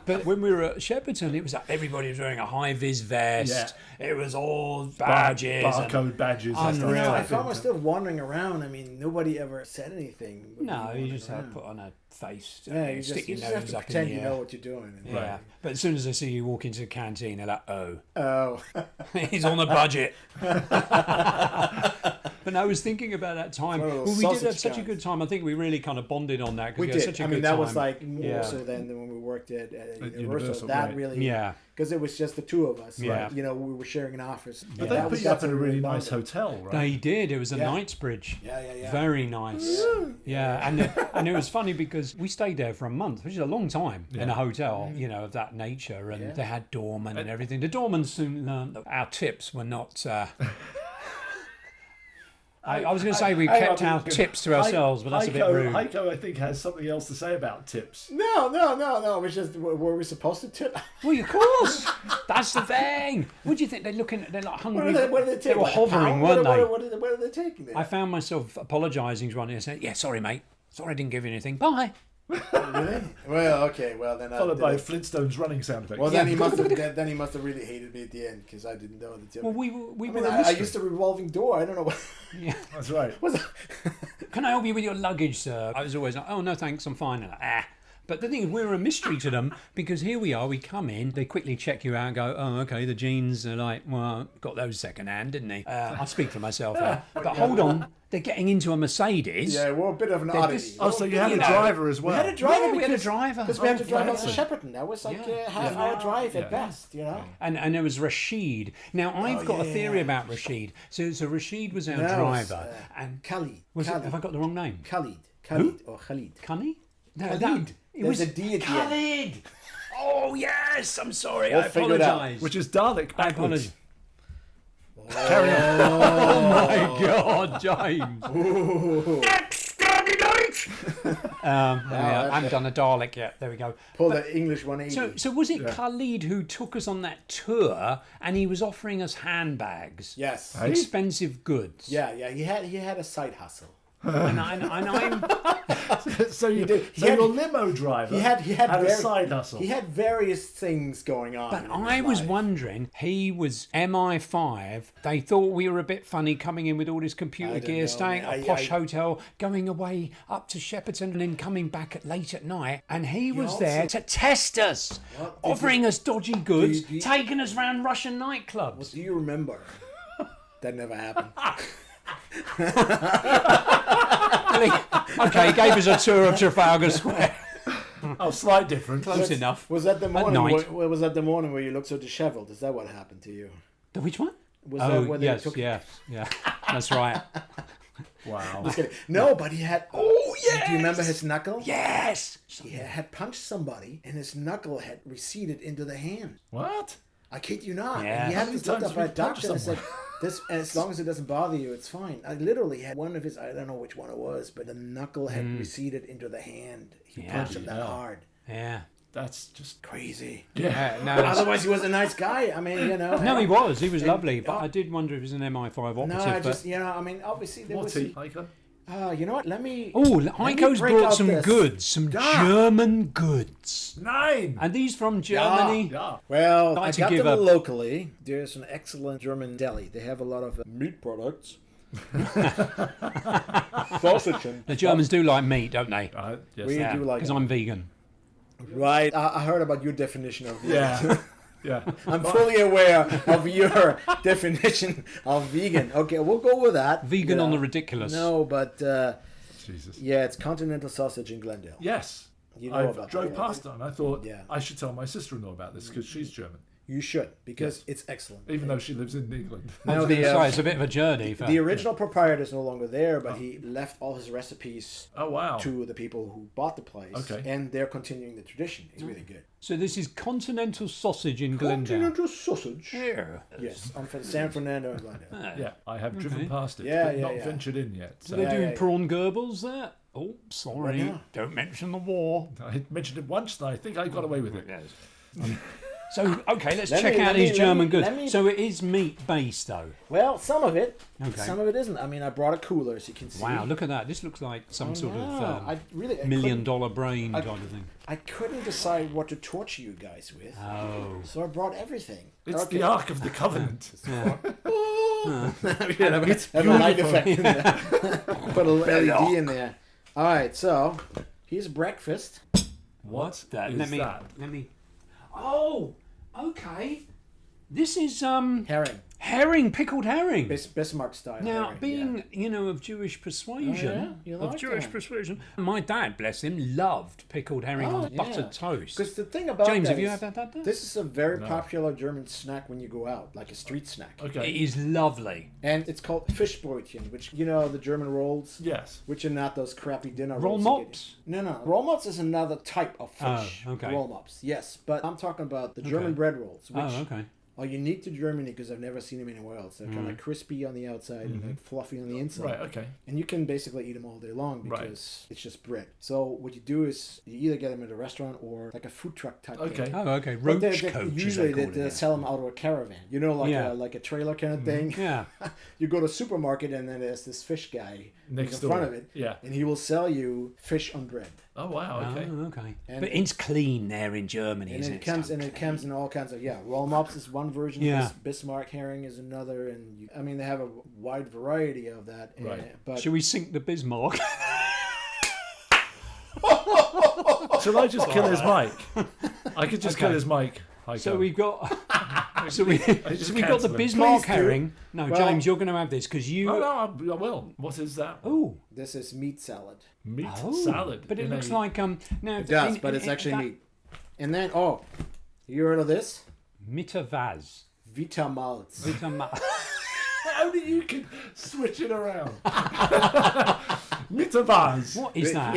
but when we were at Shepperton, it was like everybody was wearing a high-vis vest. It was all badges. Barcode badges. that stuff. Unreal. I found myself wandering around. I mean, nobody ever said anything. but No, we you just wandered have to put on a face. around. you stick just, you your just have nose to up in pretend the you air. know what you're doing. And Yeah. But as soon as I see you walk into the canteen, they're like, oh, Oh. he's on a budget. But no, I was thinking about that time. One of those Well, we did have sausage such a guys. good time. I think we really kind of bonded on that. 'Cause We had did. Such a I good mean, that time. was like more Yeah. so than when we worked at Universal. Universal, That right. really, Yeah. because it was just the two of us. Yeah. Like, you know, we were sharing an office. But Yeah, they put you up in a really nice bonded. hotel, right? They did. It was a Yeah. Knightsbridge. Yeah. Very nice. Yeah, and it was funny because we stayed there for a month, which is a long time in a hotel, you know, of that nature. And they had doormen and everything. The doormen soon learned that our tips were not. I was going to say we kept our tips to ourselves, but that's a bit rude. Heiko, I think, has something else to say about tips. No. It was just, were we supposed to tip? Well, of course. That's the thing. What do you think? They're looking. They're like hungry. What did they take? They were Like a hovering, pound? weren't they? What are they taking there? I found myself apologising to one and saying, "Yeah, sorry, mate. Sorry, I didn't give you anything. Bye." Really? Well, okay. Well, then Followed by Flintstones running sound effects. Well, then he must have really hated me at the end because I didn't know the tip. Well, we I were mean, a I mystery. used a revolving door. I don't know what. Yeah. That's right. Can I help you with your luggage, sir? I was always like, "Oh no, thanks, I'm fine." And like, But the thing is, we're a mystery to them because here we are, we come in, they quickly check you out and go, oh, okay, the jeans are like, well, got those second-hand, didn't they? I speak for myself here. But hold on, they're getting into a Mercedes. Yeah, we're a bit of an oddity. Oh, so you had a driver as well. We had a driver. Yeah, we had a driver. Because we had to drive up to fancy. Shepperton. That was like a half-hour drive at best, you know? And there was Rashid. Now, I've got a theory about Rashid. So Rashid was our driver. And Khalid. have I got the wrong name? Khalid or Khalid. Cunny? No, Khalid. It was There's a D at the end. Khalid! Oh, yes, I'm sorry. We'll I figure it out. apologise. Which is Dalek I backwards. apologise. Carry on. Oh, my God, James. Exterminate! I haven't done a Dalek yet. There we go. Pull the English 180. So was it Khalid who took us on that tour and he was offering us handbags? Yes. Expensive goods. Yeah. He had a side hustle. And I'm So your limo driver He had a side hustle. He had various things going on. But I was wondering, he was MI5. They thought we were a bit funny coming in with all this computer gear, staying at a posh hotel, going away up to Shepperton and then coming back late at night. And he was there to test us, offering us dodgy goods, taking us round Russian nightclubs. What do you remember? That never happened. Okay, he gave us a tour of Trafalgar Square. Oh, slight difference. Close enough. Was that the morning? night. Was that the morning where you looked so dishevelled? Is that what happened to you? The which one? Was that where yes, they took yeah. That's right. Wow. No, but he had. Oh, yes! Do you remember his knuckle? Yes! He had punched somebody, and his knuckle had receded into the hand. What? I kid you not. Yeah. And he How had many to look times up by a have you punched doctor and said, someone? "This, as long as it doesn't bother you, it's fine." I literally had one of his. I don't know which one it was, but the knuckle had receded into the hand. He punched him that hard. Yeah. That's just Crazy. yeah. No, But otherwise, he was a nice guy. I mean, you know. no, he was. He was lovely. But I did wonder if he was an MI5 operative. No, I just, you know, I mean, obviously there What's was. he, Heiko? You know what? Let me. Oh, Heiko's break brought out some this. goods, some German goods. 9. Are these from Germany? Yeah. Well, Like I to got give them up. locally. There's an excellent German deli. They have a lot of meat products. Sausage and The Germans do like meat, don't they? Yes. We do like Because I'm vegan. Right. I heard about your definition of vegan. Yeah. Yeah. I'm fully aware of your definition of vegan. Okay, we'll go with that. Vegan Yeah. on the ridiculous. No, but Jesus. yeah, it's continental sausage in Glendale. Yes. You know I about drove that, past it and I thought Yeah. I should tell my sister-in-law about this because she's German, You should, because it's excellent. even though she lives in England. Now, Sorry, it's a bit of a journey. For... the original proprietor is no longer there, but he left all his recipes Oh wow. to the people who bought the place. Okay. And they're continuing the tradition. It's really good. So this is continental sausage in Glendale. Continental sausage. Yeah. Yes, on San Fernando and Glendale. Yeah, I have driven past it, Yeah, but yeah, not yeah. ventured in yet. So They're doing yeah. prawn gerbils there. Oh, sorry. now? Don't mention the war. I mentioned it once, and I think I got away with it. So, okay, let's Let check me- out let these me- German let me- goods. So it is meat-based, though. Well, some of it. Okay. Some of it isn't. I mean, I brought a cooler, as you can see. Wow, look at that. This looks like some sort of I really I million-dollar brain I- type of thing. I couldn't decide what to torture you guys with, Oh. so I brought everything. It's the Ark of the Covenant. Have a light effect in there. Put a little LED in there. All right, so here's breakfast. What That, is let me. that? Let me. Oh, okay. This is Herring. pickled herring. Bismarck style. Now, herring, being, of Jewish persuasion, You of like Jewish that? persuasion, my dad, bless him, loved pickled herring on buttered toast. Because the thing about James, that have you is had that? this is a very popular German snack when you go out, like a street snack. Okay. It is lovely. And it's called Fischbrötchen, which, the German rolls, Yes. which are not those crappy dinner Roll rolls. you get. mops? No. Roll mops is another type of fish. Oh, okay. Roll mops, yes. But I'm talking about the German bread rolls, which Oh, okay. are unique to Germany because I've never seen them anywhere else. They're kind of crispy on the outside and like fluffy on the inside. Right. Okay. And you can basically eat them all day long Right. because it's just bread. So what you do is you either get them at a restaurant or like a food truck type Okay. thing. Oh, okay. But Roach they- coach, usually as they they, call they it. sell them out of a caravan. Yeah. Like a trailer kind of thing. Yeah. You go to a supermarket and then there's this fish guy Next in front door. of it. Yeah. And he will sell you fish on bread. Oh wow. Okay. Oh, okay. And But it's clean there in Germany, And isn't it comes in all kinds of roll mops is one version. Yeah. Of this. Bismarck herring is another, and they have a wide variety of that. Right. But Should we sink the Bismarck? Shall I just kill his mic? I could just kill his mic. Heiko. So we've got, so we've got the cancel him. Bismarck Please do. herring. No, Well- James, you're going to have this because you. Oh no, I will. What is that? Oh, this is meat salad. Meat oh, salad. But it in looks a- like now. It does, but it's actually meat. And then you heard of this? Mittervaz. Vitamalz. How do you can switch it around? Mittervaz. What is that?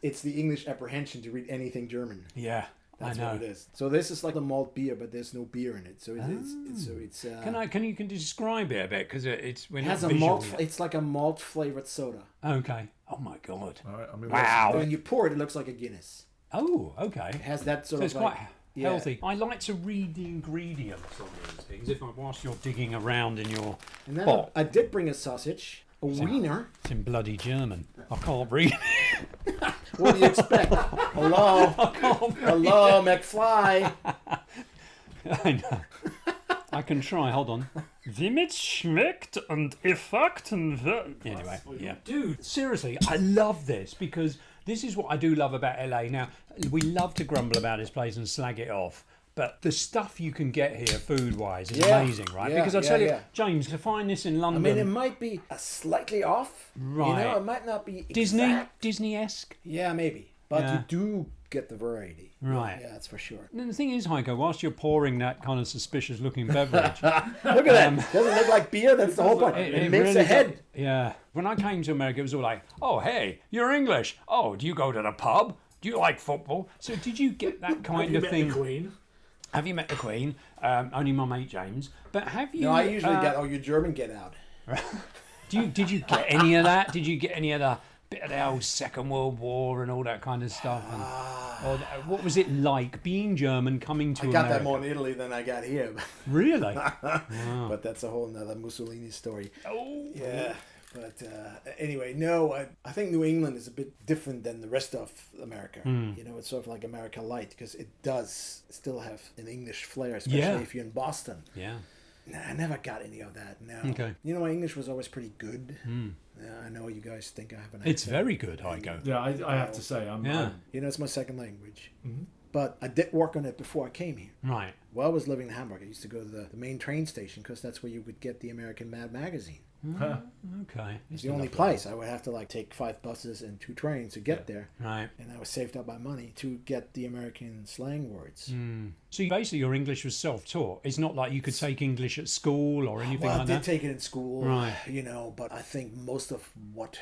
It's the English apprehension to read anything German. Yeah, That's I know. what it is. So this is like a malt beer, but there's no beer in it. So it's Can you describe it a bit because it's it has a malt. It's like a malt flavored soda. Okay. Oh my god. All right, I mean, Wow. When you pour it, it looks like a Guinness. Oh, okay. It has that sort So of it's like, quite healthy. I like to read the ingredients on these things whilst you're digging around in your And then pot. I did bring a sausage. A wiener? It's in bloody German. I can't read. What do you expect? Hello? Hello, McFly. I know. I can try. Hold on. Wie mit schmeckt und Effekten. Anyway, yeah. Dude, seriously, I love this because this is what I do love about LA. Now, we love to grumble about this place and slag it off. But the stuff you can get here food-wise is amazing, right? Yeah, because I tell you, James, to find this in London... I mean, it might be slightly off. Right. You know, it might not be exact. Disney-esque? Yeah, maybe. But you do get the variety. Right. Yeah, that's for sure. And the thing is, Heiko, whilst you're pouring that kind of suspicious-looking beverage... Look at that. Doesn't it look like beer? That's the whole point. It makes really a head. Yeah. When I came to America, it was all like, oh, hey, you're English. Oh, do you go to the pub? Do you like football? So did you get that kind of thing? The Queen? Have you met the Queen? Only my mate James. But have you... No, I usually get, you're German, get out. Did you get any of that? Did you get any of the bit of the old Second World War and all that kind of stuff? And, what was it like being German coming to America? I got that more in Italy than I got here. Really? Wow. But that's a whole nother Mussolini story. Oh. Yeah. But anyway, no, I think New England is a bit different than the rest of America. You know, it's sort of like America Light because it does still have an English flair, especially if you're in Boston. Yeah. Nah, I never got any of that. No. Okay. You know, my English was always pretty good. I know you guys think I have an accent. It's very good, Heiko. Yeah, I have to say. I'm you know, it's my second language. But I did work on it before I came here. Right. While I was living in Hamburg, I used to go to the main train station because that's where you would get the American Mad magazine. Okay. It's the only place. I would have to like take 5 buses and 2 trains to get there. Right. And I was saved up my money to get the American slang words. So basically your English was self-taught. It's not like you could take English at school or anything Well, like I that? did take it in school, Right. you know, but I think most of what...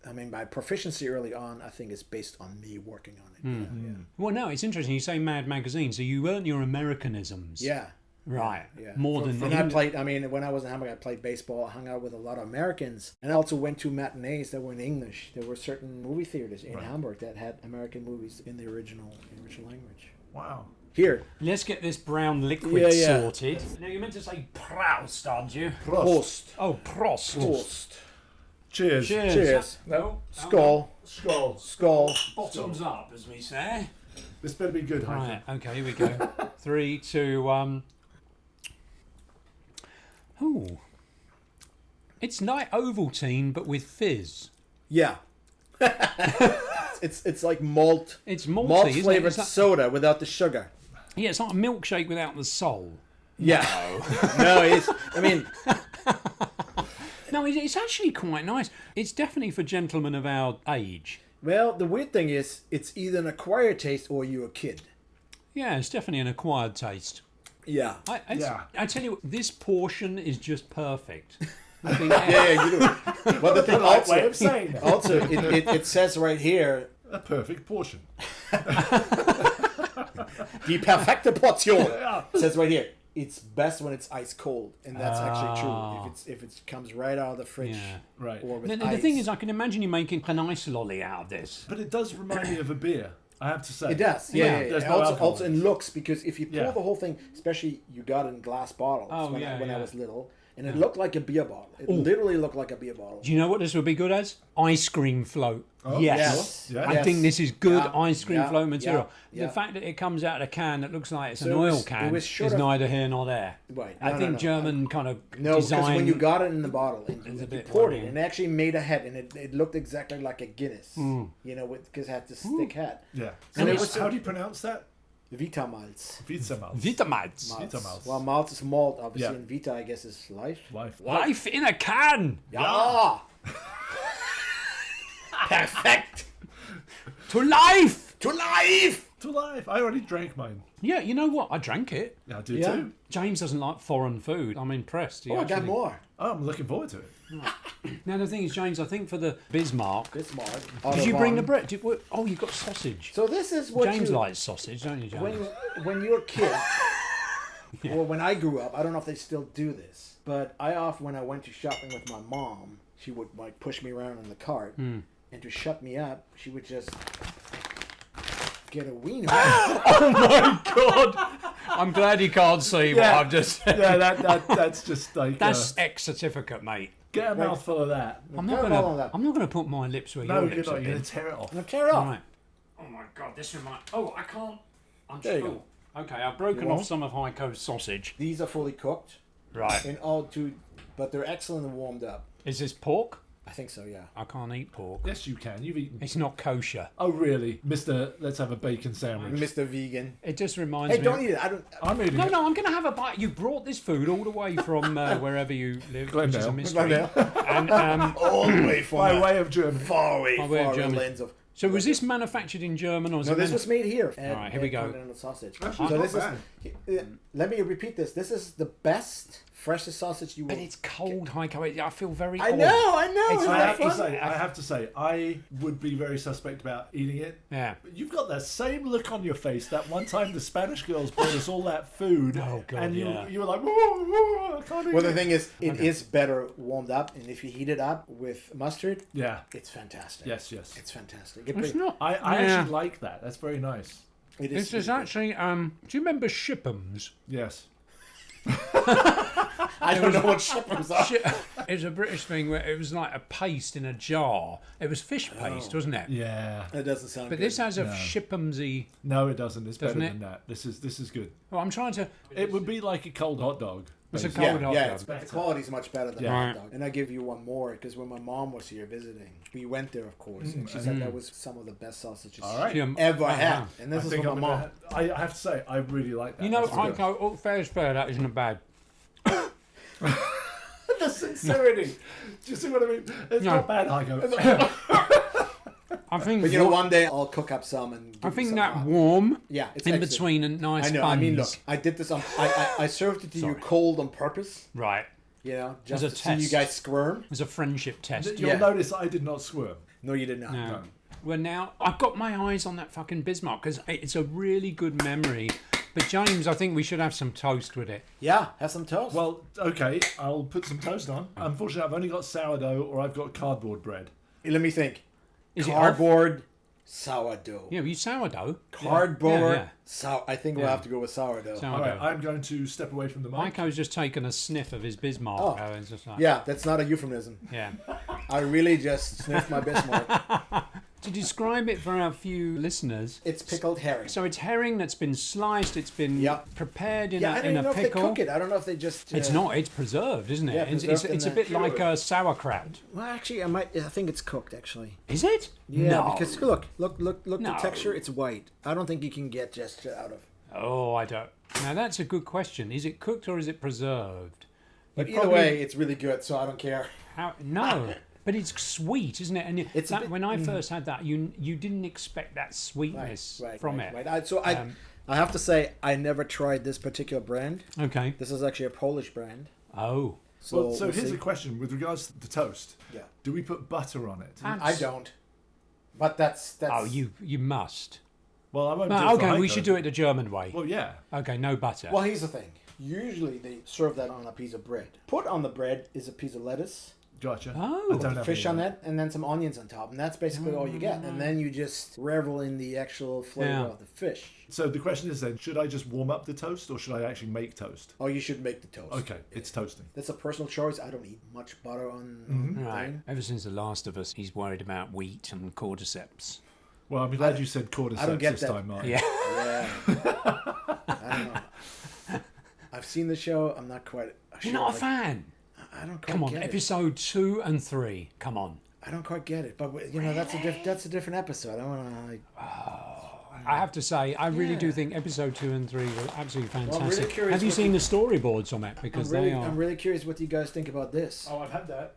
I mean, my proficiency early on, I think, is based on me working on it. Yeah. Well, no, it's interesting. You say Mad Magazine, so you learn your Americanisms. Yeah. Right. Yeah. More than... When I played, I mean, when I was in Hamburg, I played baseball. I hung out with a lot of Americans. And I also went to matinees that were in English. There were certain movie theaters in Hamburg that had American movies in the original language. Wow. Here. Let's get this brown liquid sorted. Now, you meant to say Prost, aren't you? Prost. Oh, Prost. Prost. Cheers. Cheers. No. Skull. Skull. Skull. Bottoms up, as we say. This better be good, Heiko. Right, okay, here we go. 3, 2, 1. Ooh. It's like Ovaltine, but with fizz. Yeah. it's like malt. It's malty, malt isn't flavored it? Like, soda without the sugar. yeah, it's like a milkshake without the soul. Yeah. No, it's... I mean... No, it's actually quite nice. It's definitely for gentlemen of our age. Well, the weird thing is, it's either an acquired taste or you're a kid. Yeah, it's definitely an acquired taste. Yeah. I tell you, this portion is just perfect. Yeah, you know. Well, the thing also, way of saying that. also it says right here, A perfect portion. die perfekte Portion. It says right here, it's best when it's ice cold, and that's actually true. If it comes right out of the fridge, Right. Or with The ice. thing is, I can imagine you making an ice lolly out of this. But it does remind me of a beer, I have to say. It does, yeah. There's no alcohol. Also in looks, because if you pour the whole thing, especially you got it in glass bottles when I was little, and it looked like a beer bottle. It literally looked like a beer bottle. Do you know what this would be good as? Ice cream float. Oh, yes. Yeah. I think this is good ice cream float material. Yeah. The fact that it comes out of a can that looks like it's an oil can is sort of, neither here nor there. Right. I think German kind of No, design... because when you got it in the bottle, and you poured it, worrying. and it actually made a head, and it looked exactly like a Guinness, you know, because it had this thick head. Yeah. And So it was how do you pronounce that? Vita Malz. Vita Malz. Vitamals. Vita Malz. Well, Malz is malt, obviously, Yeah. and Vita, I guess, is life. Life. Life in a can. Yeah! Perfect! To life. To life! To life. I already drank mine. Yeah, you know what? I drank it. Yeah, I do Yeah. too. James doesn't like foreign food. I'm impressed. He Oh, I got actually- more. Oh, I'm looking forward to it. Now, the thing is, James, I think for the Bismarck... Bismarck. Did you bring the bread? Oh, you got sausage. So this is what James you... likes sausage, don't you, James? When you're a kid, or when I grew up, I don't know if they still do this, but I often, when I went to shopping with my mom, she would like push me around in the cart, and to shut me up, she would just get a wiener. Oh my God! I'm glad you can't see what I've just said. Yeah, that's just like... That's X certificate, mate. Get a mouthful of that. I'm not going to put my lips where your lips you're not. have You're been. going to tear it off. I'm going to tear it off. Right. Oh my God, this reminds... Oh, I can't... There you go. Okay, I've broken off some of Heiko's sausage. These are fully cooked. Right. But they're excellent and warmed up. Is this pork? I think so, yeah. I can't eat pork. Yes, you can. You've eaten. It's not kosher. Oh, really? Mr. Let's have a bacon sandwich. Mr. Vegan. It just reminds me... Hey, don't eat it. I'm eating it. No, I'm going to have a bite. You brought this food all the way from wherever you live, Glendale. which is a mystery. And, all the way from By way of Germany. far away of Germany. lands of... So was this manufactured in German or was No, it this was made here. All right, here we go. Continental sausage. Actually, So it's this not is. Let me repeat this. This is the best, freshest sausage you will. But it's cold, Heiko. I feel very I odd. know. It's I like- have to say, I would be very suspect about eating it. Yeah. But you've got that same look on your face that one time the Spanish girls brought us all that food. Oh, God, and you yeah. were like, whoa, I can't eat Well, the it. thing is, it is better warmed up, and if you heat it up with mustard, Yeah. it's fantastic. Yes. It's fantastic. It's not. I Yeah. actually like that. That's very nice. It This is actually. Do you remember Shippums? Yes. I don't know what shippers are. It was a British thing where it was like a paste in a jar. It was fish paste, wasn't it? Yeah. That doesn't sound But good. this has a Shippumsy. No, it doesn't. It's Doesn't better it? than that. This is good. Well, I'm trying to. It would be like a cold hot dog. It's a basically. cold hot yeah, dog. it's better. The quality's much better than Yeah. a hot Right. dog. And I give you one more because when my mom was here visiting, we went there, of course, and she said that was some of the best sausages All right. Yeah, ever uh-huh. had. And this I is think from my I'm mom. gonna, I have to say, I really like that. You know, That's good. Heiko, all fair is fair. That isn't bad. The sincerity. Do you see what I mean? It's No. not bad, Heiko. I think. But you know, one day I'll cook up some and. Give I you think some that hot. warm Yeah, it's in excellent. between and nice I know. buns. I mean, look, I did this on. I served it to you cold on purpose. Right. You know, just As to a see you test. guys squirm. It was a friendship test. You'll Yeah. notice I did not squirm. No, you did not. No. Well, now I've got my eyes on that fucking Bismarck because it's a really good memory. But James, I think we should have some toast with it. Yeah, have some toast. Well, okay, I'll put some toast on. Unfortunately, I've only got sourdough or I've got cardboard bread. let me think. Is it Cardboard, sourdough. Yeah, you sourdough. Cardboard, Yeah. I think we'll have to go with sourdough. Sourdough. All right, I'm going to step away from the mic. Heiko's just taken a sniff of his Bismarck. Oh. It's just like, Yeah, that's not a euphemism. yeah. I really just sniffed my Bismarck. To describe it for our few listeners, It's pickled herring. so it's herring that's been sliced. It's been Yeah. prepared in Yeah, I a, don't in even a know if they pickle. cook it. I don't know if they just. It's not. It's preserved, isn't it? Yeah, it's preserved it's in a the bit like cured. sauerkraut. Well, actually, I think it's cooked. Actually. Is it? Yeah, No. because look, No. the texture. It's white. I don't think you can get just out of. Oh, I don't. Now that's a good question. Is it cooked or is it preserved? But You either probably- way, it's really good. So I don't care. How? No. But it's sweet, isn't it? And It's a bit- when I first had that, you didn't expect that sweetness from it. Right. I have to say, I never tried this particular brand. Okay. This is actually a Polish brand. Oh. So, So we'll here's see. a question with regards to the toast. Yeah. Do we put butter on it? I don't. But that's. Oh, you must. Well, I won't do it No, for okay, we Heiko. should do it the German way. Well, yeah. Okay, no butter. Well, here's the thing. Usually they serve that on a piece of bread. Put on the bread is a piece of lettuce, Gotcha. Oh. I don't have fish any on of that, and then some onions on top, and that's basically all you get. And then you just revel in the actual flavor Yeah. of the fish. So the question is then, should I just warm up the toast or should I actually make toast? Oh, you should make the toast. Okay, it's toasting. That's a personal choice. I don't eat much butter on Right. thing. Ever since The Last of Us, he's worried about wheat and cordyceps. Well, I'm glad you said I don't cordyceps get this that. time, Mark. Yeah. Yeah. I don't know. I've seen the show. I'm not quite sure. You're not a like, fan. I don't quite Come on, get it. episode 2 and 3. Come on. I don't quite get it. But you know, that's a different episode. I want to. I have to say, I really do think episode 2 and 3 were absolutely I'm really fantastic. curious Have you what seen the storyboards on that? Because they are. I'm really curious what you guys think about this. Oh, I've had that.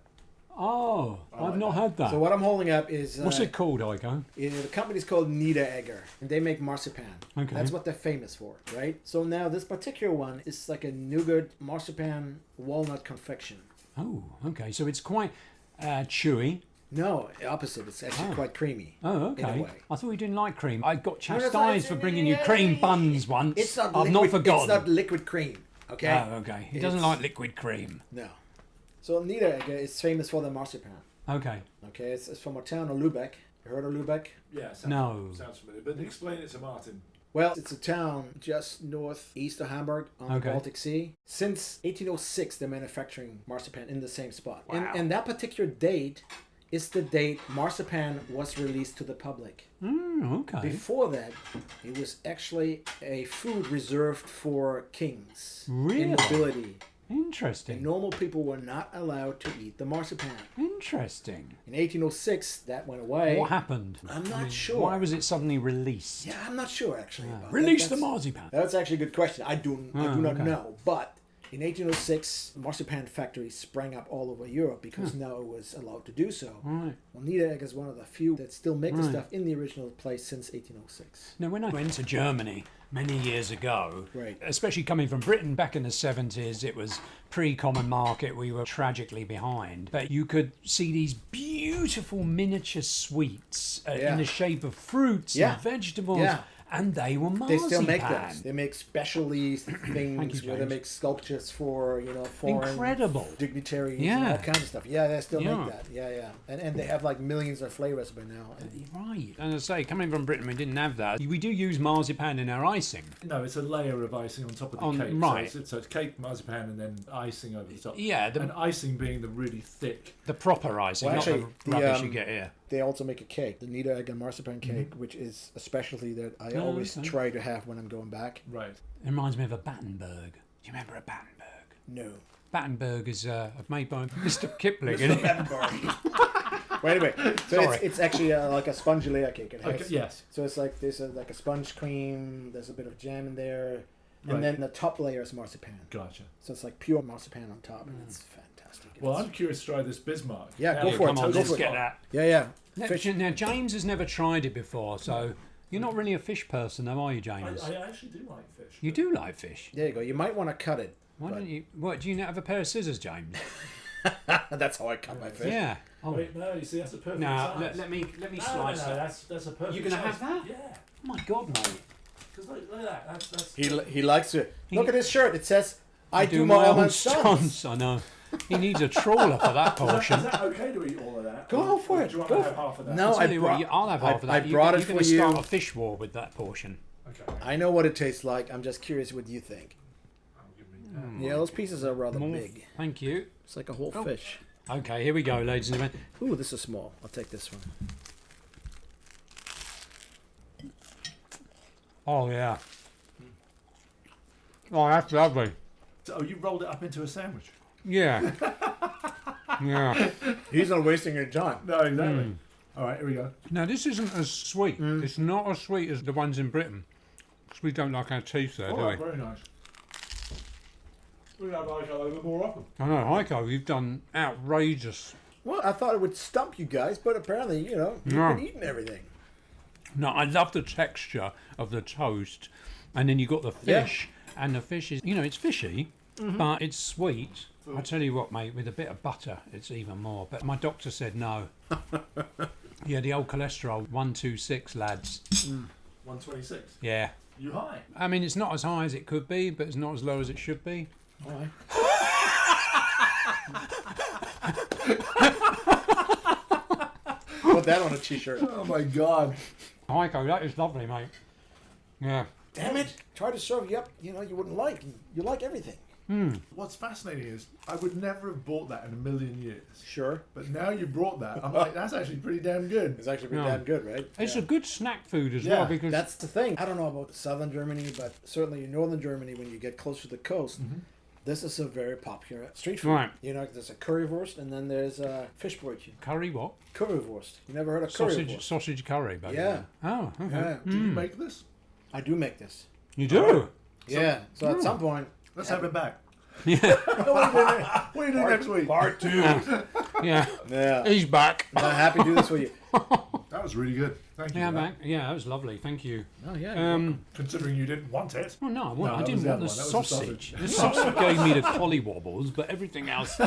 Oh, I've not had that. So what I'm holding up is What's it called, Heiko? the company's called Niederegger, and they make marzipan. Okay. That's what they're famous for, right? So now this particular one is like a nougat marzipan walnut confection. Oh, okay. So it's quite chewy. No, opposite. It's actually quite creamy. Oh, In a okay. way. I thought you didn't like cream. I got No, it's chastised for bringing you cream buns once. It's not. I've liquid, not forgotten. It's not liquid cream. Okay. Oh, okay. He doesn't It's- like liquid cream. No. So Niederegger is famous for the marzipan. Okay. Okay, it's from a town of Lübeck. You heard of Lübeck? Yeah, sounds, No. sounds familiar. But explain it to Martin. Well, it's a town just northeast of Hamburg on the Baltic Sea. Since 1806, they're manufacturing marzipan in the same spot. Wow. And that particular date is the date marzipan was released to the public. Okay. Before that, it was actually a food reserved for kings Really? and nobility. Interesting. And normal people were not allowed to eat the marzipan. Interesting. In 1806, that went away. What happened? I'm not sure. Why was it suddenly released? Yeah, I'm not sure actually. About Release that. the marzipan. That's actually a good question. I do not okay. know. But in 1806, marzipan factories sprang up all over Europe because now it was allowed to do so. Right. Well, Niederegg is one of the few that still make the stuff in the original place since 1806. Now, when I went to Germany many years ago, Right. especially coming from Britain back in the 70s, it was pre-common market. We were tragically behind. But you could see these beautiful miniature sweets in the shape of fruits and vegetables. Yeah. And they were marzipan. They still make those. They make specialty things where they make sculptures for, foreign Incredible. dignitaries and all kinds of stuff. Yeah, they still make that. Yeah. And they have like millions of flavors by now. Right. And I say, coming from Britain, we didn't have that. We do use marzipan in our icing. No, it's a layer of icing on top of the cake. Right. So it's cake, marzipan, and then icing over the top. Yeah. And icing being the really thick. The proper icing, not the rubbish you get here. They also make a cake, the Niederegg and marzipan cake, which is a specialty that I always try to have when I'm going back. Right. It reminds me of a Battenberg. Do you remember a Battenberg? No. Battenberg is made by Mr. Kipling. Mr. Battenberg. Wait a minute. So it's actually like a spongy layer cake. It has, yes. So it's like there's like a sponge cream. There's a bit of jam in there, and then the top layer is marzipan. Gotcha. So it's like pure marzipan on top, and it's fantastic. Well, I'm curious to try this Bismarck. Yeah, go for it. Come on, Go let's for it. get that. Yeah. Now, James has never tried it before, so you're not really a fish person, though, are you, James? I actually do like fish. You do like fish. There you go. You might want to cut it. Why don't you? What, do you not have a pair of scissors, James? That's how I cut my fish. Yeah. Oh. Wait, no, you see, that's a perfect Now, size. let me No, slice that. that's a perfect You're gonna size. have that? Yeah. Oh my God, mate. Because look at that. That's He likes it. Look at his shirt. It says, I do my own stunts. I know. He needs a trawler for that portion. Is that okay to eat all of that? Go for it. Do you want to have half of that? No, I'll have half of that. I brought it for You're going to you. start a fish war with that portion. Okay. I know what it tastes like. I'm just curious what you think. Yeah, those pieces are rather big. Thank you. It's like a whole fish. Okay, here we go, ladies and gentlemen. Ooh, this is small. I'll take this one. Oh, yeah. Oh, that's lovely. So, you rolled it up into a sandwich? Yeah. Yeah. He's not wasting your time. No, exactly. All right, here we go. Now, this isn't as sweet. It's not as sweet as the ones in Britain. Because we don't like our teeth there, do we? Very nice. We have like a little more often. I know, Heiko, you've done outrageous. Well, I thought it would stump you guys, but apparently, you've been eating everything. No, I love the texture of the toast. And then you got the fish. And the fish is, it's fishy, but it's sweet. I tell you what, mate, with a bit of butter, it's even more. But my doctor said no. Yeah, the old cholesterol, 126, lads. 126. Yeah. You high? I mean, it's not as high as it could be, but it's not as low as it should be. All right. Put that on a t-shirt. Oh my God. Heiko, that is lovely, mate. Yeah. Damn it. Try to serve you up, you wouldn't like. You like everything. What's fascinating is I would never have bought that in a million years. Sure. But now you brought that, I'm like, that's actually pretty damn good. It's actually pretty damn good, right? It's a good snack food as well, because that's the thing. I don't know about southern Germany, but certainly in northern Germany, when you get closer to the coast, this is a very popular street food. Right. There's a currywurst, and then there's a Fischbrötchen. curry what? Currywurst. You never heard of currywurst? Sausage curry, baby. Yeah. Oh, okay. Yeah. Do you make this? I do make this. You do? Yeah. So at some point... Let's have it back. Yeah. What are you doing next week? Part 2. Yeah. Yeah. He's back. I'm happy to do this for you. That was really good. Thank you. Yeah, for that. mate. Yeah, that was lovely. Thank you. Oh, yeah. Considering you didn't want it. Well, no, I that didn't was the want the other one. That was the sausage. sausage. The sausage gave me the collywobbles, but everything else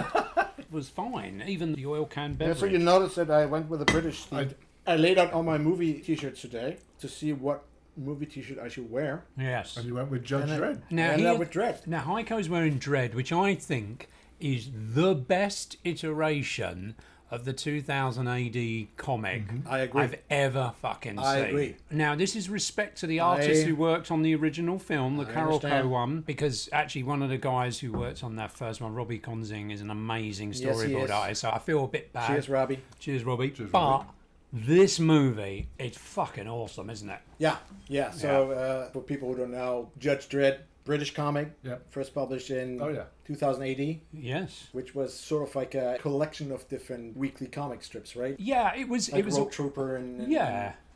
was fine. Even the oil can beverage. So you notice that I went with a British theme. I laid out all my movie t-shirts today to see what movie t-shirt I should wear. Yes. And you went with Judge Dredd. Now, with Dredd. Now, Heiko's wearing Dredd, which I think is the best iteration of the 2000 AD comic I agree. I've ever fucking seen. I agree. Now, this is respect to the artist who worked on the original film, the Carol Coe one, because actually one of the guys who worked on that first one, Robbie Konzing, is an amazing storyboard artist. So I feel a bit bad. Cheers, Robbie. Cheers, Robbie. But this movie, it's fucking awesome, isn't it? Yeah. So for people who don't know, Judge Dredd, British comic, first published in 2000 AD. Yes. Which was sort of like a collection of different weekly comic strips, right? Yeah, it was. Like it was Road Trooper and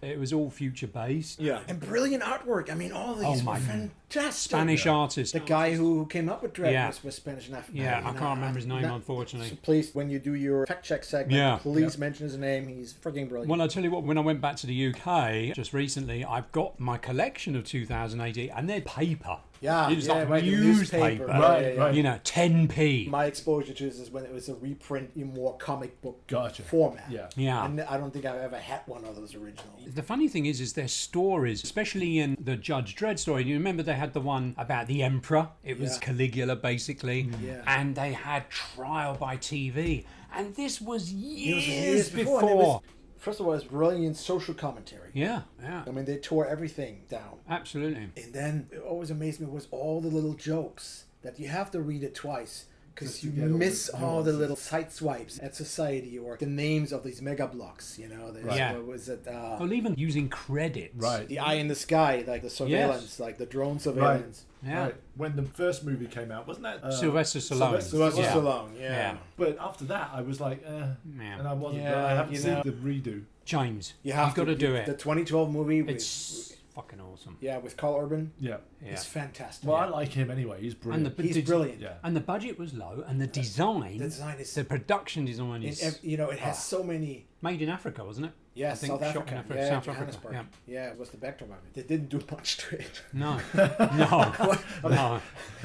it was all future based. Yeah, and brilliant artwork. I mean, all these were fantastic. Spanish artist. The guy who came up with Dredd was Spanish and African. Yeah, I can't remember his name, unfortunately. So please, when you do your fact check segment, please mention his name. He's freaking brilliant. Well, I'll tell you what, when I went back to the UK just recently, I've got my collection of 2000 AD, and they're paper. Yeah, it was like right, newspaper. Right. You know, 10p. My exposure to this is when it was a reprint in more comic book format. Yeah. And I don't think I've ever had one of those original. The funny thing is their stories, especially in the Judge Dredd story. You remember they had the one about the Emperor? It was Caligula, basically. And they had Trial by TV. And this was years before. First of all, it's brilliant social commentary. Yeah. I mean, they tore everything down. Absolutely. And then it always amazed me was all the little jokes that you have to read it twice because you miss all the little side swipes at society or the names of these mega blocks. You know, what was it? Well, even using credits. Right. The eye in the sky, like the surveillance, like the drone surveillance. Yeah. Right. When the first movie came out, wasn't that Sylvester Stallone? Sylvester Stallone, yeah. But after that, I was like, and I wasn't. Yeah, I haven't seen the redo. James, you've got to do it. The 2012 movie. It's fucking awesome. Yeah, with Carl Urban. Yeah. It's fantastic. Well, I like him anyway. He's brilliant. He's brilliant. Yeah. And the budget was low, and the design is the production design is. You know, it has so many. Made in Africa, wasn't it? Yeah, South Africa. South Johannesburg. Africa. Yeah, it was the backdrop of it. They didn't do much to it. No.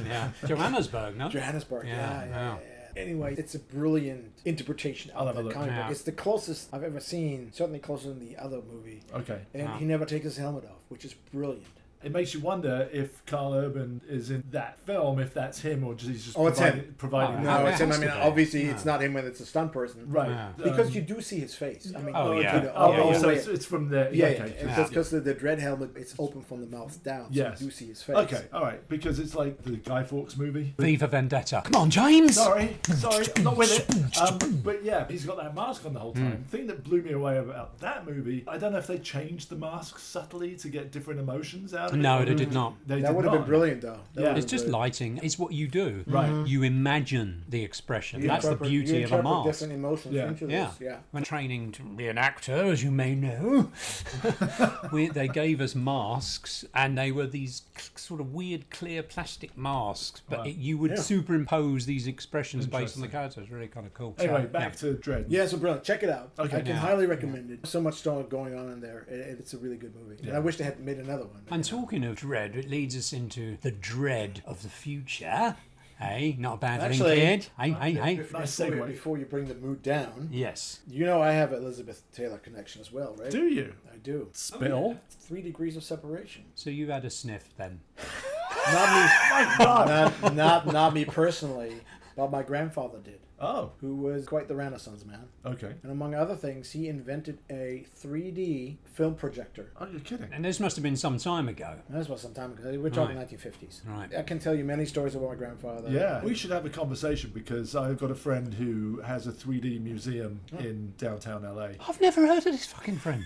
Yeah. Johannesburg, no? Johannesburg, yeah. Anyway, it's a brilliant interpretation of the comic book. It's the closest I've ever seen, certainly closer than the other movie. Okay. And he never takes his helmet off, which is brilliant. It makes you wonder if Carl Urban is in that film, if that's him, or he's just providing. No, it's him. I mean, obviously, it's not him when it's a stunt person, right? Because you do see his face. I mean, so it's from there. Because the Dredd helmet, it's open from the mouth down, so you do see his face. Okay, all right, because it's like the Guy Fawkes movie, V for Vendetta. Come on, James. Sorry, I'm not with it. But yeah, he's got that mask on the whole time. The thing that blew me away about that movie, I don't know if they changed the mask subtly to get different emotions out. No, they did not. That would have been brilliant, though. It's just lighting. It's what you do. Right. you imagine the expression. That's the beauty of a mask. Different emotions into this. When training to be an actor, as you may know, they gave us masks, and they were these sort of weird clear plastic masks, but you would superimpose these expressions based on the characters. It's really kind of cool. Anyway, back to Dredd. Yeah, so brilliant. Check it out. Okay. I can highly recommend it. So much stuff going on in there. It's a really good movie. And I wish they had made another one. And talking of dread, it leads us into the dread of the future. Hey, not a bad thing, kid. Hey. Nice segue. Before you bring the mood down. Yes. You know I have an Elizabeth Taylor connection as well, right? Do you? I do. Spill? 3 degrees of separation. So you had a sniff then? Not me. My God. Not me personally, but my grandfather did. Oh. Who was quite the Renaissance man. Okay. And among other things, he invented a 3D film projector. Oh, you're kidding. And this must have been some time ago. This was some time ago. We're talking 1950s. Right. I can tell you many stories about my grandfather. Yeah. We should have a conversation because I've got a friend who has a 3D museum in downtown LA. I've never heard of this fucking friend.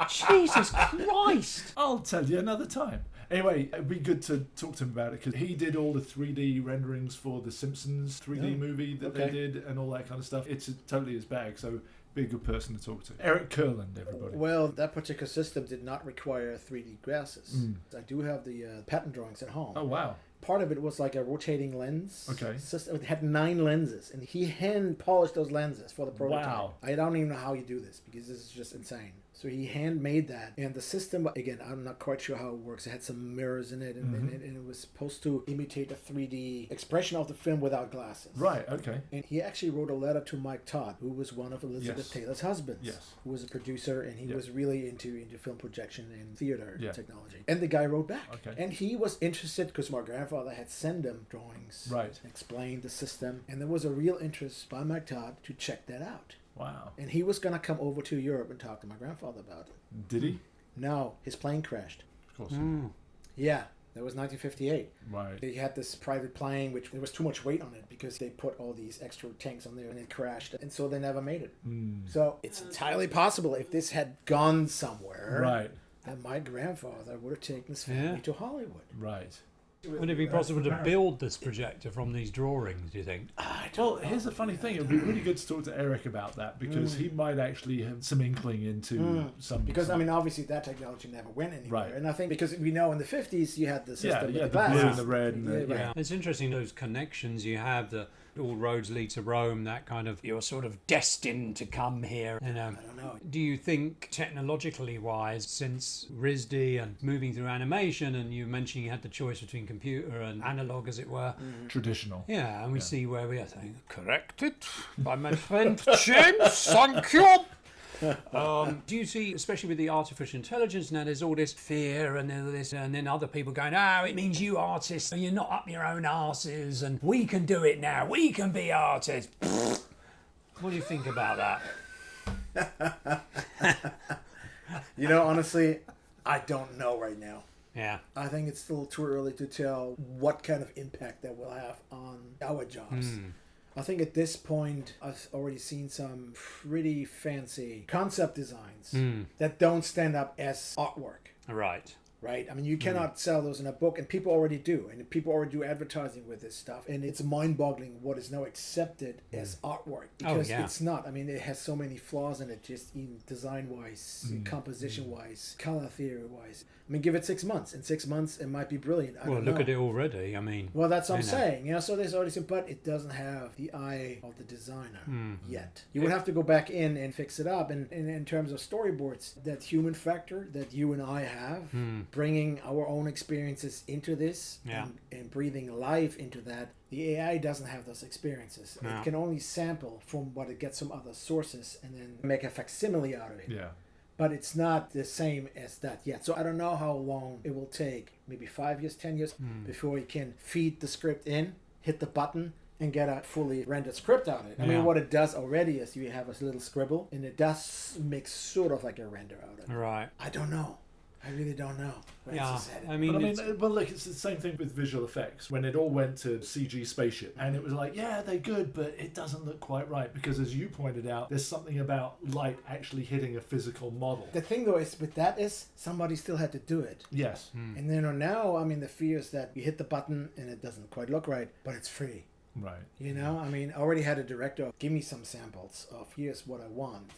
Jesus Christ. I'll tell you another time. Anyway, it'd be good to talk to him about it because he did all the 3D renderings for the Simpsons 3D movie that they did and all that kind of stuff. It's totally his bag, so be a good person to talk to. Eric Kurland, everybody. Well, that particular system did not require 3D glasses. I do have the patent drawings at home. Oh, wow. Part of it was like a rotating lens. Okay. System. It had 9 lenses, and he hand polished those lenses for the prototype. Wow. I don't even know how you do this because this is just insane. So he handmade that, and the system, again, I'm not quite sure how it works. It had some mirrors in it, and it was supposed to imitate a 3D expression of the film without glasses. Right, okay. And he actually wrote a letter to Mike Todd, who was one of Elizabeth Taylor's husbands. Yes. Who was a producer, and he was really into film projection and theater technology. And the guy wrote back. Okay. And he was interested, because my grandfather had sent him drawings. Right. Explained the system. And there was a real interest by Mike Todd to check that out. Wow. And he was going to come over to Europe and talk to my grandfather about it. Did he? No, his plane crashed. Of course. Yeah, that was 1958. Right. He had this private plane, which there was too much weight on it because they put all these extra tanks on there and it crashed. And so they never made it. So it's entirely possible if this had gone somewhere, Right. that my grandfather would have taken his family to Hollywood. Right. Would it be possible to build this projector from these drawings, do you think? Well, here's the funny thing. It would be really good to talk to Eric about that because he might actually have some inkling into some... Because, I mean, obviously that technology never went anywhere. Right. And I think because we know in the 50s you had the system with the the glass. blue and the red. And the, Yeah, it's interesting those connections you have, the all roads lead to Rome, that kind of, you're sort of destined to come here. You know. I don't know. Do you think technologically wise, since RISD and moving through animation, and you mentioned you had the choice between computer and analog, as it were. Traditional. Yeah, and we see where we are saying, corrected by my friend James, thank you. Do you see, especially with the artificial intelligence now, there's all this fear and this, and then other people going, it means you artists, you're not up your own arses, and we can do it now, we can be artists. What do you think about that? You know, honestly, I don't know right now. Yeah. I think it's still too early to tell what kind of impact that will have on our jobs. I think at this point, I've already seen some pretty fancy concept designs that don't stand up as artwork. Right. Right? I mean, you cannot sell those in a book, and people already do. And people already do advertising with this stuff. And it's mind-boggling what is now accepted as artwork. Because it's not. I mean, it has so many flaws in it, just even design-wise, composition-wise, color theory-wise. I mean, give it 6 months. In 6 months, it might be brilliant. I don't know. Look at it already. I mean... Well, that's what I'm saying. You know, so there's already some... But it doesn't have the eye of the designer yet. You would have to go back in and fix it up. And in terms of storyboards, that human factor that you and I have... bringing our own experiences into this and breathing life into that. The AI doesn't have those experiences. It can only sample from what it gets from other sources and then make a facsimile out of it. Yeah. But it's not the same as that yet. So I don't know how long it will take, maybe 5 years, 10 years, before you can feed the script in, hit the button, and get a fully rendered script out of it. I mean, what it does already is you have a little scribble, and it does make sort of like a render out of it. Right. I don't know. I really don't know. I mean, well, look, it's the same thing with visual effects. When it all went to CG spaceship, and it was like, yeah, they're good, but it doesn't look quite right because, as you pointed out, there's something about light actually hitting a physical model. The thing, though, is with that is somebody still had to do it. Yes. And then now, I mean, the fear is that you hit the button and it doesn't quite look right, but it's free. Right. You know, I mean, I already had a director give me some samples of here's what I want.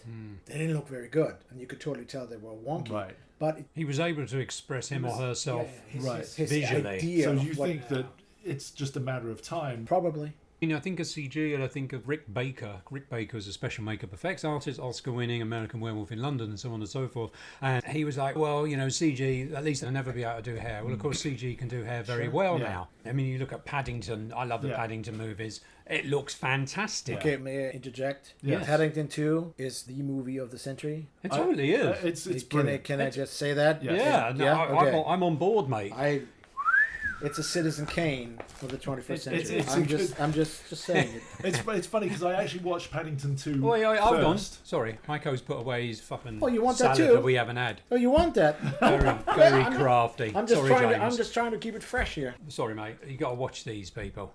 They didn't look very good, and you could totally tell they were wonky. Right. But he was able to express him or herself his visually. Idea so you think that it's just a matter of time? Probably. You know, I think of CG and I think of Rick Baker. Rick Baker is a special makeup effects artist, Oscar-winning, American Werewolf in London, and so on and so forth. And he was like, well, you know, CG, at least I'll never be able to do hair. Well, of course, CG can do hair very well now. I mean, you look at Paddington. I love the Paddington movies. It looks fantastic. Okay, may I interject? Yes. Paddington 2 is the movie of the century. It totally is. It's Can I just say that? Yes. Yeah, I'm on board, mate. It's a Citizen Kane for the 21st century. It's I'm just saying it. It's funny because I actually watched Paddington 2 Wait, hold on. first. Sorry, Heiko's put away his fucking you want that salad too? that we haven't had. Oh, you want that? Very crafty. I'm just James. trying to keep it fresh here. Sorry, mate. You got to watch these people.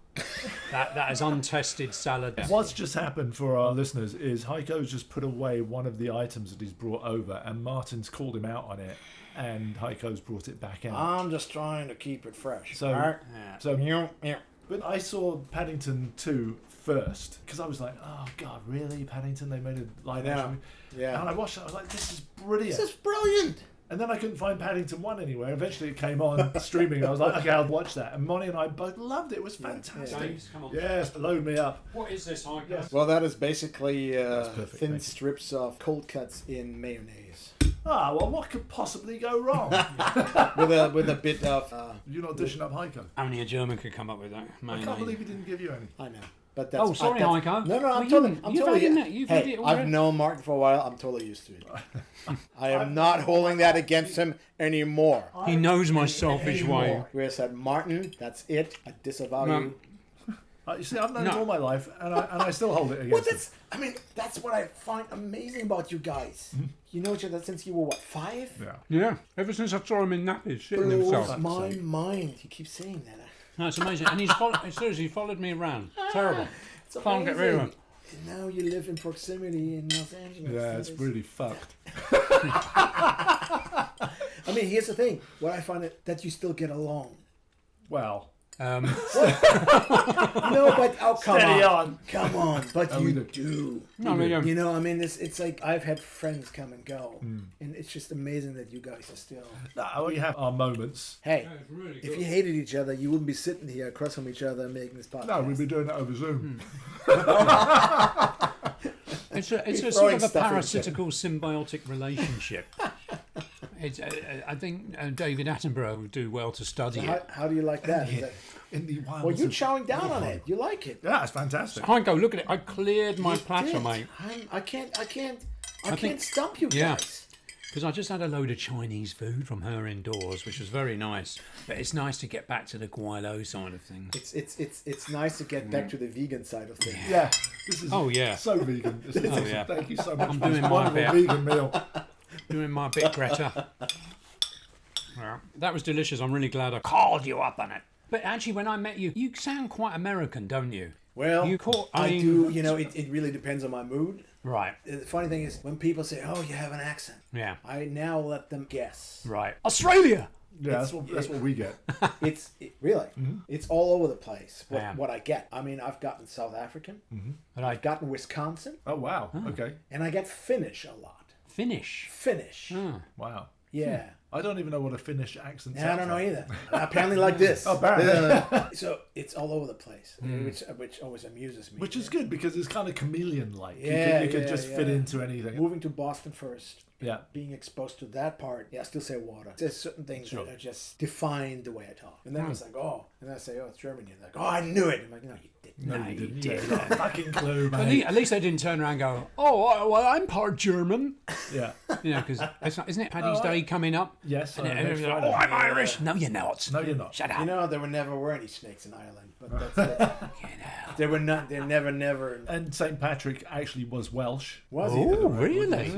that is untested salad. What's just happened for our listeners is Heiko's just put away one of the items that he's brought over, and Martin's called him out on it, and Heiko's brought it back out. I'm just trying to keep it fresh. So, but I saw Paddington 2 first because I was like, oh God, really? Paddington? They made a live action. Yeah. And I watched it. I was like, this is brilliant. This is brilliant. And then I couldn't find Paddington 1 anywhere. Eventually it came on streaming. I was like, okay, I'll watch that. And Monty and I both loved it. It was fantastic. James, come on. Yes, load me up. What is this, Heiko? Yes. Well, that is basically perfect, thin thank you. strips of cold cuts in mayonnaise. Well, what could possibly go wrong? with a bit of... You're not dishing up Heiko. Only a German could come up with that. I can't believe he didn't give you any. I know. But that's, sorry, that's, Heiko. No, I'm You've totally... had it already. I've known Martin for a while. I'm totally used to it. I am not holding that against him anymore. He knows my selfish way. Where I said, Martin, that's it. I disavow you. You see, I've known him all my life, and I still hold it against him. That's what I find amazing about you guys. You know each other since you were, 5? Yeah. Ever since I saw him in nappies, shitting himself. Blows my mind. You keep saying that. No, it's amazing. And he followed me around. Terrible. It's Can't get rid of him. And now you live in proximity in Los Angeles. Yeah, it's really fucked. I mean, here's the thing. What I find it that you still get along. Well. No, but come on, but you do. No, I mean, you know, I mean, it's like I've had friends come and go, and it's just amazing that you guys are still. No, we have our moments. Hey, really if you hated each other, you wouldn't be sitting here across from each other making this podcast. No, we'd be doing it over Zoom. It's a sort of a parasitical symbiotic relationship. I think David Attenborough would do well to study it. How do you like that? In the wilds. Well, you're chowing down on it. You like it. Yeah, it's fantastic. Heiko, look at it. I cleared my platter, mate. I can't stump you guys. Because I just had a load of Chinese food from her indoors, which was very nice. But it's nice to get back to the guilo side of things. It's nice to get back to the vegan side of things. Yeah. This is so vegan. Yeah. Thank you so much I'm for doing this my wonderful bit. vegan meal. Doing my bit, Greta. Yeah, that was delicious. I'm really glad I called you up on it. But actually, when I met you, you sound quite American, don't you? Well, I mean, do. You know, it really depends on my mood. Right. The funny thing is, when people say, "Oh, you have an accent," I now let them guess. Right. Australia. Yeah, that's what we get. Really, it's all over the place. What I get. I mean, I've gotten South African, and I've gotten Wisconsin. Oh wow! Okay. And I get Finnish a lot. Finnish. Oh. Wow. Yeah. I don't even know what a Finnish accent sounds I don't know either. Apparently like this. Oh, apparently. So it's all over the place, which always amuses me. Which is good because it's kind of chameleon-like. Yeah, you could just fit into anything. Moving to Boston first. Yeah. Being exposed to that part. Yeah, I still say water. There's certain things that are just define the way I talk. And then I was like, and then I say, it's German. You're like, I knew it. I'm like, no, you didn't. No, you didn't. You got a fucking clue, man. At least they didn't turn around and go, well, I'm part German. Yeah. You know, because isn't it Paddy's Day coming up? Yes. And I'm Irish. No, you're not. No, you're not. Shut up. You know, there never were any snakes in Ireland. But that's it. There were not. There never. And St. Patrick actually was Welsh. Was he? Oh, really?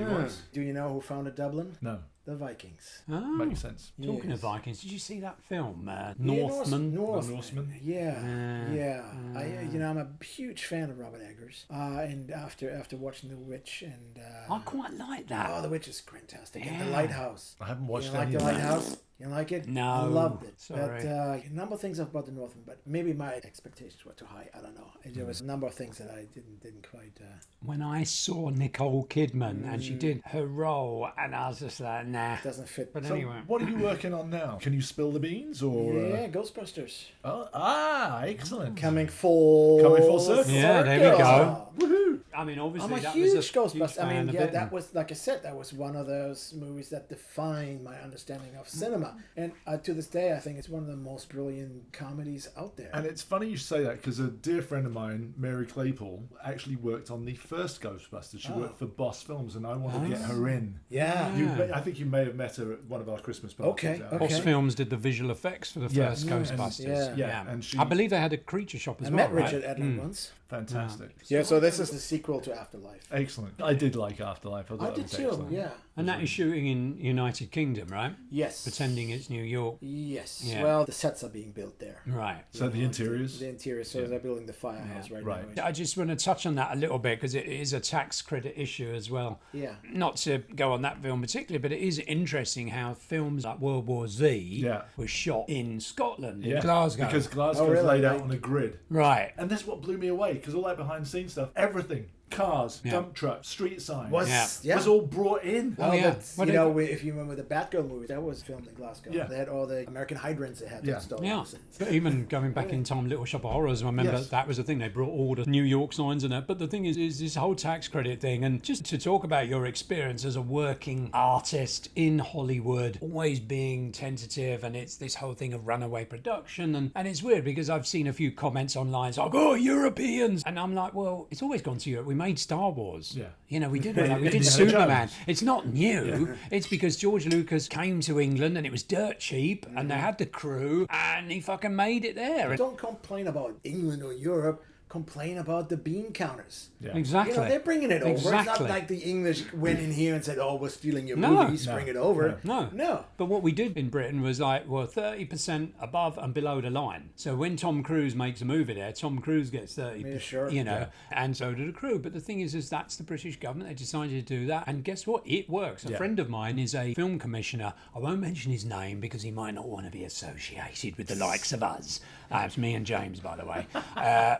Do you know who founded Dublin? No. The Vikings. Oh. Makes sense. Talking of Vikings, did you see that film, Northman? Northman. Yeah. I'm a huge fan of Robert Eggers. And after watching The Witch and I quite like that. Oh, The Witch is fantastic. And The Lighthouse. I haven't watched any of that. Lighthouse? You like it? No. I loved it. Sorry. But a number of things about the Northman, but maybe my expectations were too high. I don't know. There was a number of things that I didn't quite. When I saw Nicole Kidman and she did her role, and I was just like, nah. It doesn't fit. But so anyway. What are you working on now? Can you spill the beans or? Yeah, Ghostbusters. Excellent. Coming full circle. Yeah, there we go. Woohoo! I mean, obviously, I'm a that huge was a Ghostbusters. I mean, that was, like I said, that was one of those movies that defined my understanding of cinema. And to this day, I think it's one of the most brilliant comedies out there. And it's funny you say that because a dear friend of mine, Mary Claypool, actually worked on the first Ghostbusters. She worked for Boss Films, and I want to get her in. Yeah. I think you may have met her at one of our Christmas parties. Okay. Boss Films did the visual effects for the first Ghostbusters. And she, I believe they had a creature shop as I well. met Richard Edlund once. Fantastic. Yeah, so this is the sequel to Afterlife. Excellent. I did like Afterlife. I did too, excellent. yeah. And that is shooting in United Kingdom, right? Yes. Pretending it's New York. Yes. Yeah. Well, the sets are being built there. Right. So the interiors? The interiors. So they're building the firehouse right now. I just want to touch on that a little bit because it is a tax credit issue as well. Yeah. Not to go on that film particularly, but it is interesting how films like World War Z were shot in Scotland, in Glasgow. Because Glasgow's laid out on a grid. Right. And that's what blew me away because all that behind the scenes stuff, everything. Cars, dump trucks, street signs was all brought in. If you remember the Batgirl movie, that was filmed in Glasgow. Yeah. They had all the American hydrants they had to install. Yeah. But even going back in time, Little Shop of Horrors, I remember that was the thing. They brought all the New York signs and that. But the thing is this whole tax credit thing. And just to talk about your experience as a working artist in Hollywood, always being tentative, and it's this whole thing of runaway production. And it's weird because I've seen a few comments online like, oh, Europeans. And I'm like, well, it's always gone to Europe. We made Star Wars. Yeah. You know, we did Superman. It's not new. It's because George Lucas came to England and it was dirt cheap and they had the crew and he fucking made it there. Don't complain about England or Europe. Complain about the bean counters. Yeah. Exactly. You know, they're bringing it over. Exactly. It's not like the English went in here and said, "Oh, we're stealing your No. movies, bring it over." No. But what we did in Britain was like, 30% above and below the line. So when Tom Cruise makes a movie there, Tom Cruise gets 30%, Yeah, sure. you know, and so do the crew. But the thing is that's the British government. They decided to do that. And guess what? It works. A friend of mine is a film commissioner. I won't mention his name because he might not want to be associated with the likes of us. It's me and James, by the way.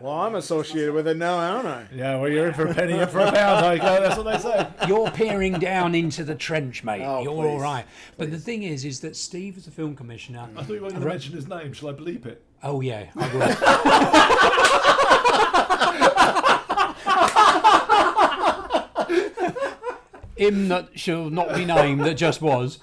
Well, I'm associated with it now, aren't I? Yeah, well, you're in for a penny, in for a pound, Heiko. That's what they say. You're peering down into the trench, mate. Oh, You're please. all right. But the thing is that Steve is a film commissioner. I thought you weren't going to mention his name. Shall I bleep it? Oh, yeah, I will. Him that shall not be named, that just was,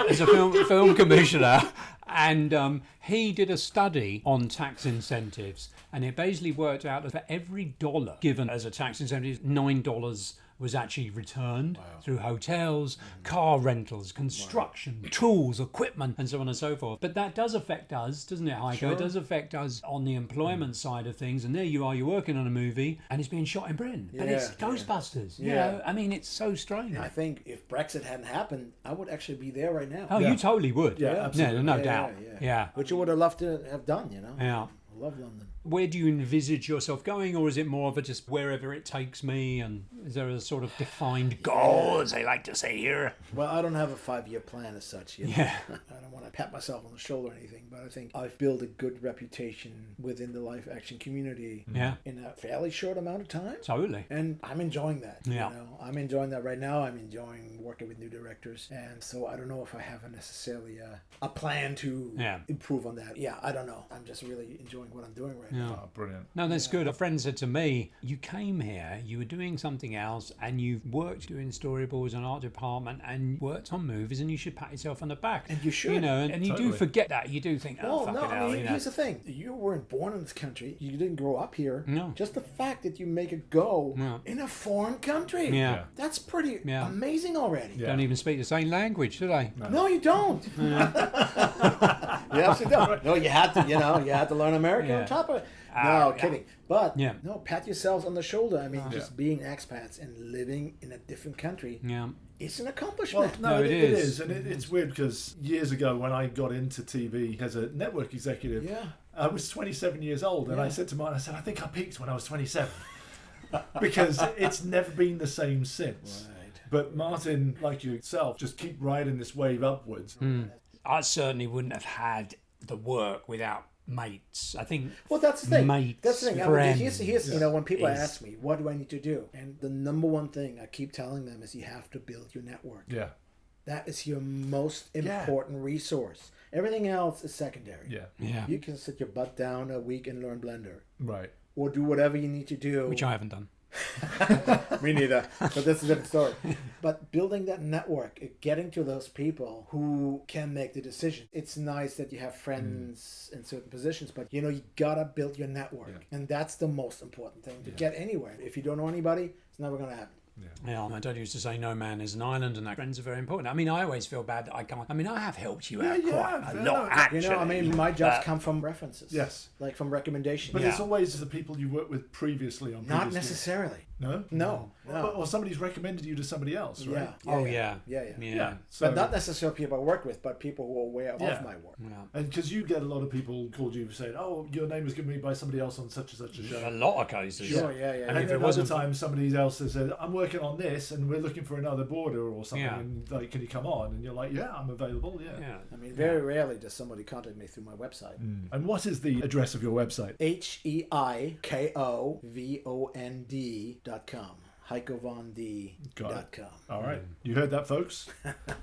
is a film commissioner. And he did a study on tax incentives. And it basically worked out that for every dollar given as a tax incentive, $9 was actually returned through hotels, car rentals, construction, tools, equipment, and so on and so forth. But that does affect us, doesn't it, Heiko? Sure. It does affect us on the employment side of things. And there you are, you're working on a movie, and it's being shot in Britain. And it's Ghostbusters. You know, I mean, it's so strange. I think if Brexit hadn't happened, I would actually be there right now. Oh, you totally would. Yeah, absolutely. No doubt. Yeah. Which you would have loved to have done, you know? Yeah. I love London. Where do you envisage yourself going, or is it more of a just wherever it takes me? And is there a sort of defined goal, as they like to say here? Well, I don't have a 5-year plan as such. You know? Yeah. I don't want to pat myself on the shoulder or anything, but I think I've built a good reputation within the live action community in a fairly short amount of time. Totally. And I'm enjoying that. Yeah. You know? I'm enjoying that right now. I'm enjoying working with new directors. And so I don't know if I have necessarily a plan to improve on that. Yeah, I don't know. I'm just really enjoying what I'm doing right now. Oh, brilliant. No, that's good. A friend said to me, you came here, you were doing something else, and you've worked doing storyboards and art department and worked on movies, and you should pat yourself on the back. And you should. You know, and you do forget that. You do think, Well, fucking no, hell, I mean, you know. here's the thing. You weren't born in this country. You didn't grow up here. No. Just the fact that you make a go in a foreign country. Yeah. That's pretty amazing already. Yeah. Don't even speak the same language, do they? No, you don't. You absolutely don't. No, you had to learn American on top of it. No, kidding. But, no, pat yourselves on the shoulder. I mean, just being expats and living in a different country, it's an accomplishment. Well, it is. And it's weird because years ago when I got into TV as a network executive, I was 27 years old. And I said to Martin, I think I peaked when I was 27. Because it's never been the same since. Right. But Martin, like yourself, just keep riding this wave upwards. I certainly wouldn't have had the work without mates. I think. Well, that's the thing. Mates, That's the thing. friends. Here's you know, when people ask me, what do I need to do? And the number one thing I keep telling them is you have to build your network. Yeah. That is your most important resource. Everything else is secondary. Yeah. You can sit your butt down a week and learn Blender. Right. Or do whatever you need to do. Which I haven't done. Me neither. But that's a different story. But building that network, getting to those people who can make the decision. It's nice that you have friends in certain positions, but you know, you gotta build your network. And that's the most important thing to get anywhere. If you don't know anybody, it's never gonna happen. Yeah, my dad used to say no man is an island, and that friends are very important. I mean, I always feel bad that I can't. I mean, I have helped you out quite a lot, actually. You know, I mean, my jobs come from references. Yes. Like from recommendations. But it's always the people you worked with previously on Not necessarily. No? No. Or somebody's recommended you to somebody else, right? Yeah. So, But not necessarily people I work with, but people who are aware of my work. And because you get a lot of people called you saying, oh, your name was given me by somebody else on such and such a show. A lot of cases. Sure, And And if then it wasn't other times somebody else has said, I'm working on this and we're looking for another border or something, and like, can you come on? And you're like, yeah, I'm available, I mean, very rarely does somebody contact me through my website. And what is the address of your website? HEIKOVOND.com. HeikoVonD.com. All right. You heard that, folks?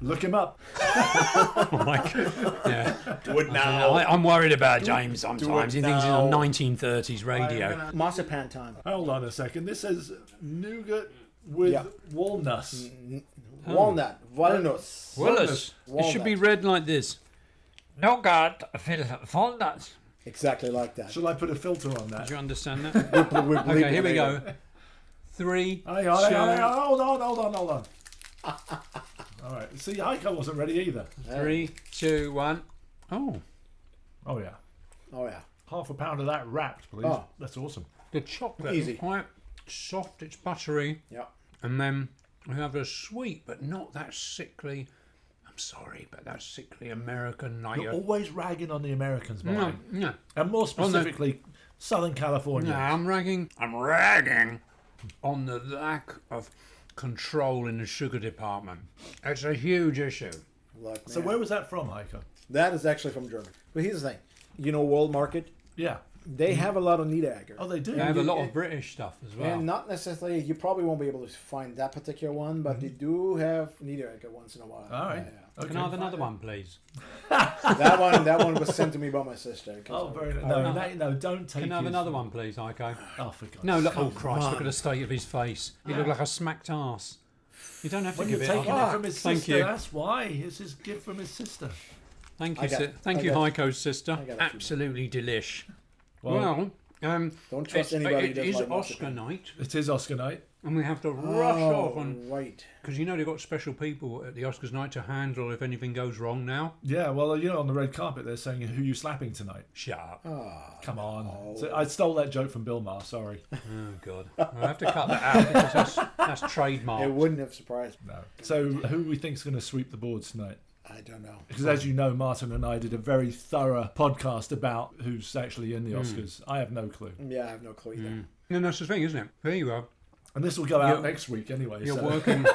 Look him up. Oh my God. Yeah. Do it now. I'm worried about James sometimes. He thinks he's on 1930s radio. Marzipan time. Hold on a second. This says nougat with walnuts. Walnut. Walnuts. Willis. It should be read like this. Nougat with walnuts. Exactly like that. Shall I put a filter on that? Did you understand that? Okay, here we go. 3, Hang on, hold on. All right. See, Heiko wasn't ready either. 3, 2, 1. Oh, Oh, yeah. Oh yeah. Half a pound of that wrapped, please. Oh. That's awesome. the chocolate Easy. is quite soft. It's buttery. Yeah. And then we have a sweet, but not that sickly. I'm sorry, but that sickly American. Like You're always ragging on the Americans, no, Martin. no, And more specifically, Southern California. no. I'm ragging on the lack of control in the sugar department. It's a huge issue. Look, So man, where was that from, Heiko? that is actually from Germany. But here's the thing. You know, World Market, Yeah. they have a lot of Niederegger. Oh, they do? They have a lot of British stuff as well. And not necessarily, you probably won't be able to find that particular one, but they do have Niederegger once in a while. All right. Yeah, Okay. Can I have another one, please? yeah. That one was sent to me by my sister. 'Cause Oh, very nice. I- No, don't take Can I have his- another one, please, Heiko? Oh, for God's No, look, sake. oh Christ, look at the state of his face. He looked like a smacked arse. You don't have to When give you're it. taking it from his Thank sister, you. that's why. It's his gift from his sister. Thank I you, got- thank I you, got- Heiko's sister. I got a few Absolutely delish. Well, Well, Don't trust anybody who it doesn't is like Oscar marzipan. night, it is Oscar night. and we have to rush off, Oh, and right. because you know they've got special people at the Oscars night to handle if anything goes wrong now. Yeah, well, you know, on the red carpet, they're saying, who you slapping tonight? Shut up. Ah, Come on. So I stole that joke from Bill Maher, sorry. Oh God, I have to cut that out because that's trademark. it wouldn't have surprised me. No. So who we think's going to sweep the boards tonight? I don't know. Because as you know, Martin and I did a very thorough podcast about who's actually in the Oscars. I have no clue. Yeah, I have no clue either. No, that's the thing, isn't it? There you are. And this will go out You're- next week anyway. You're so. working.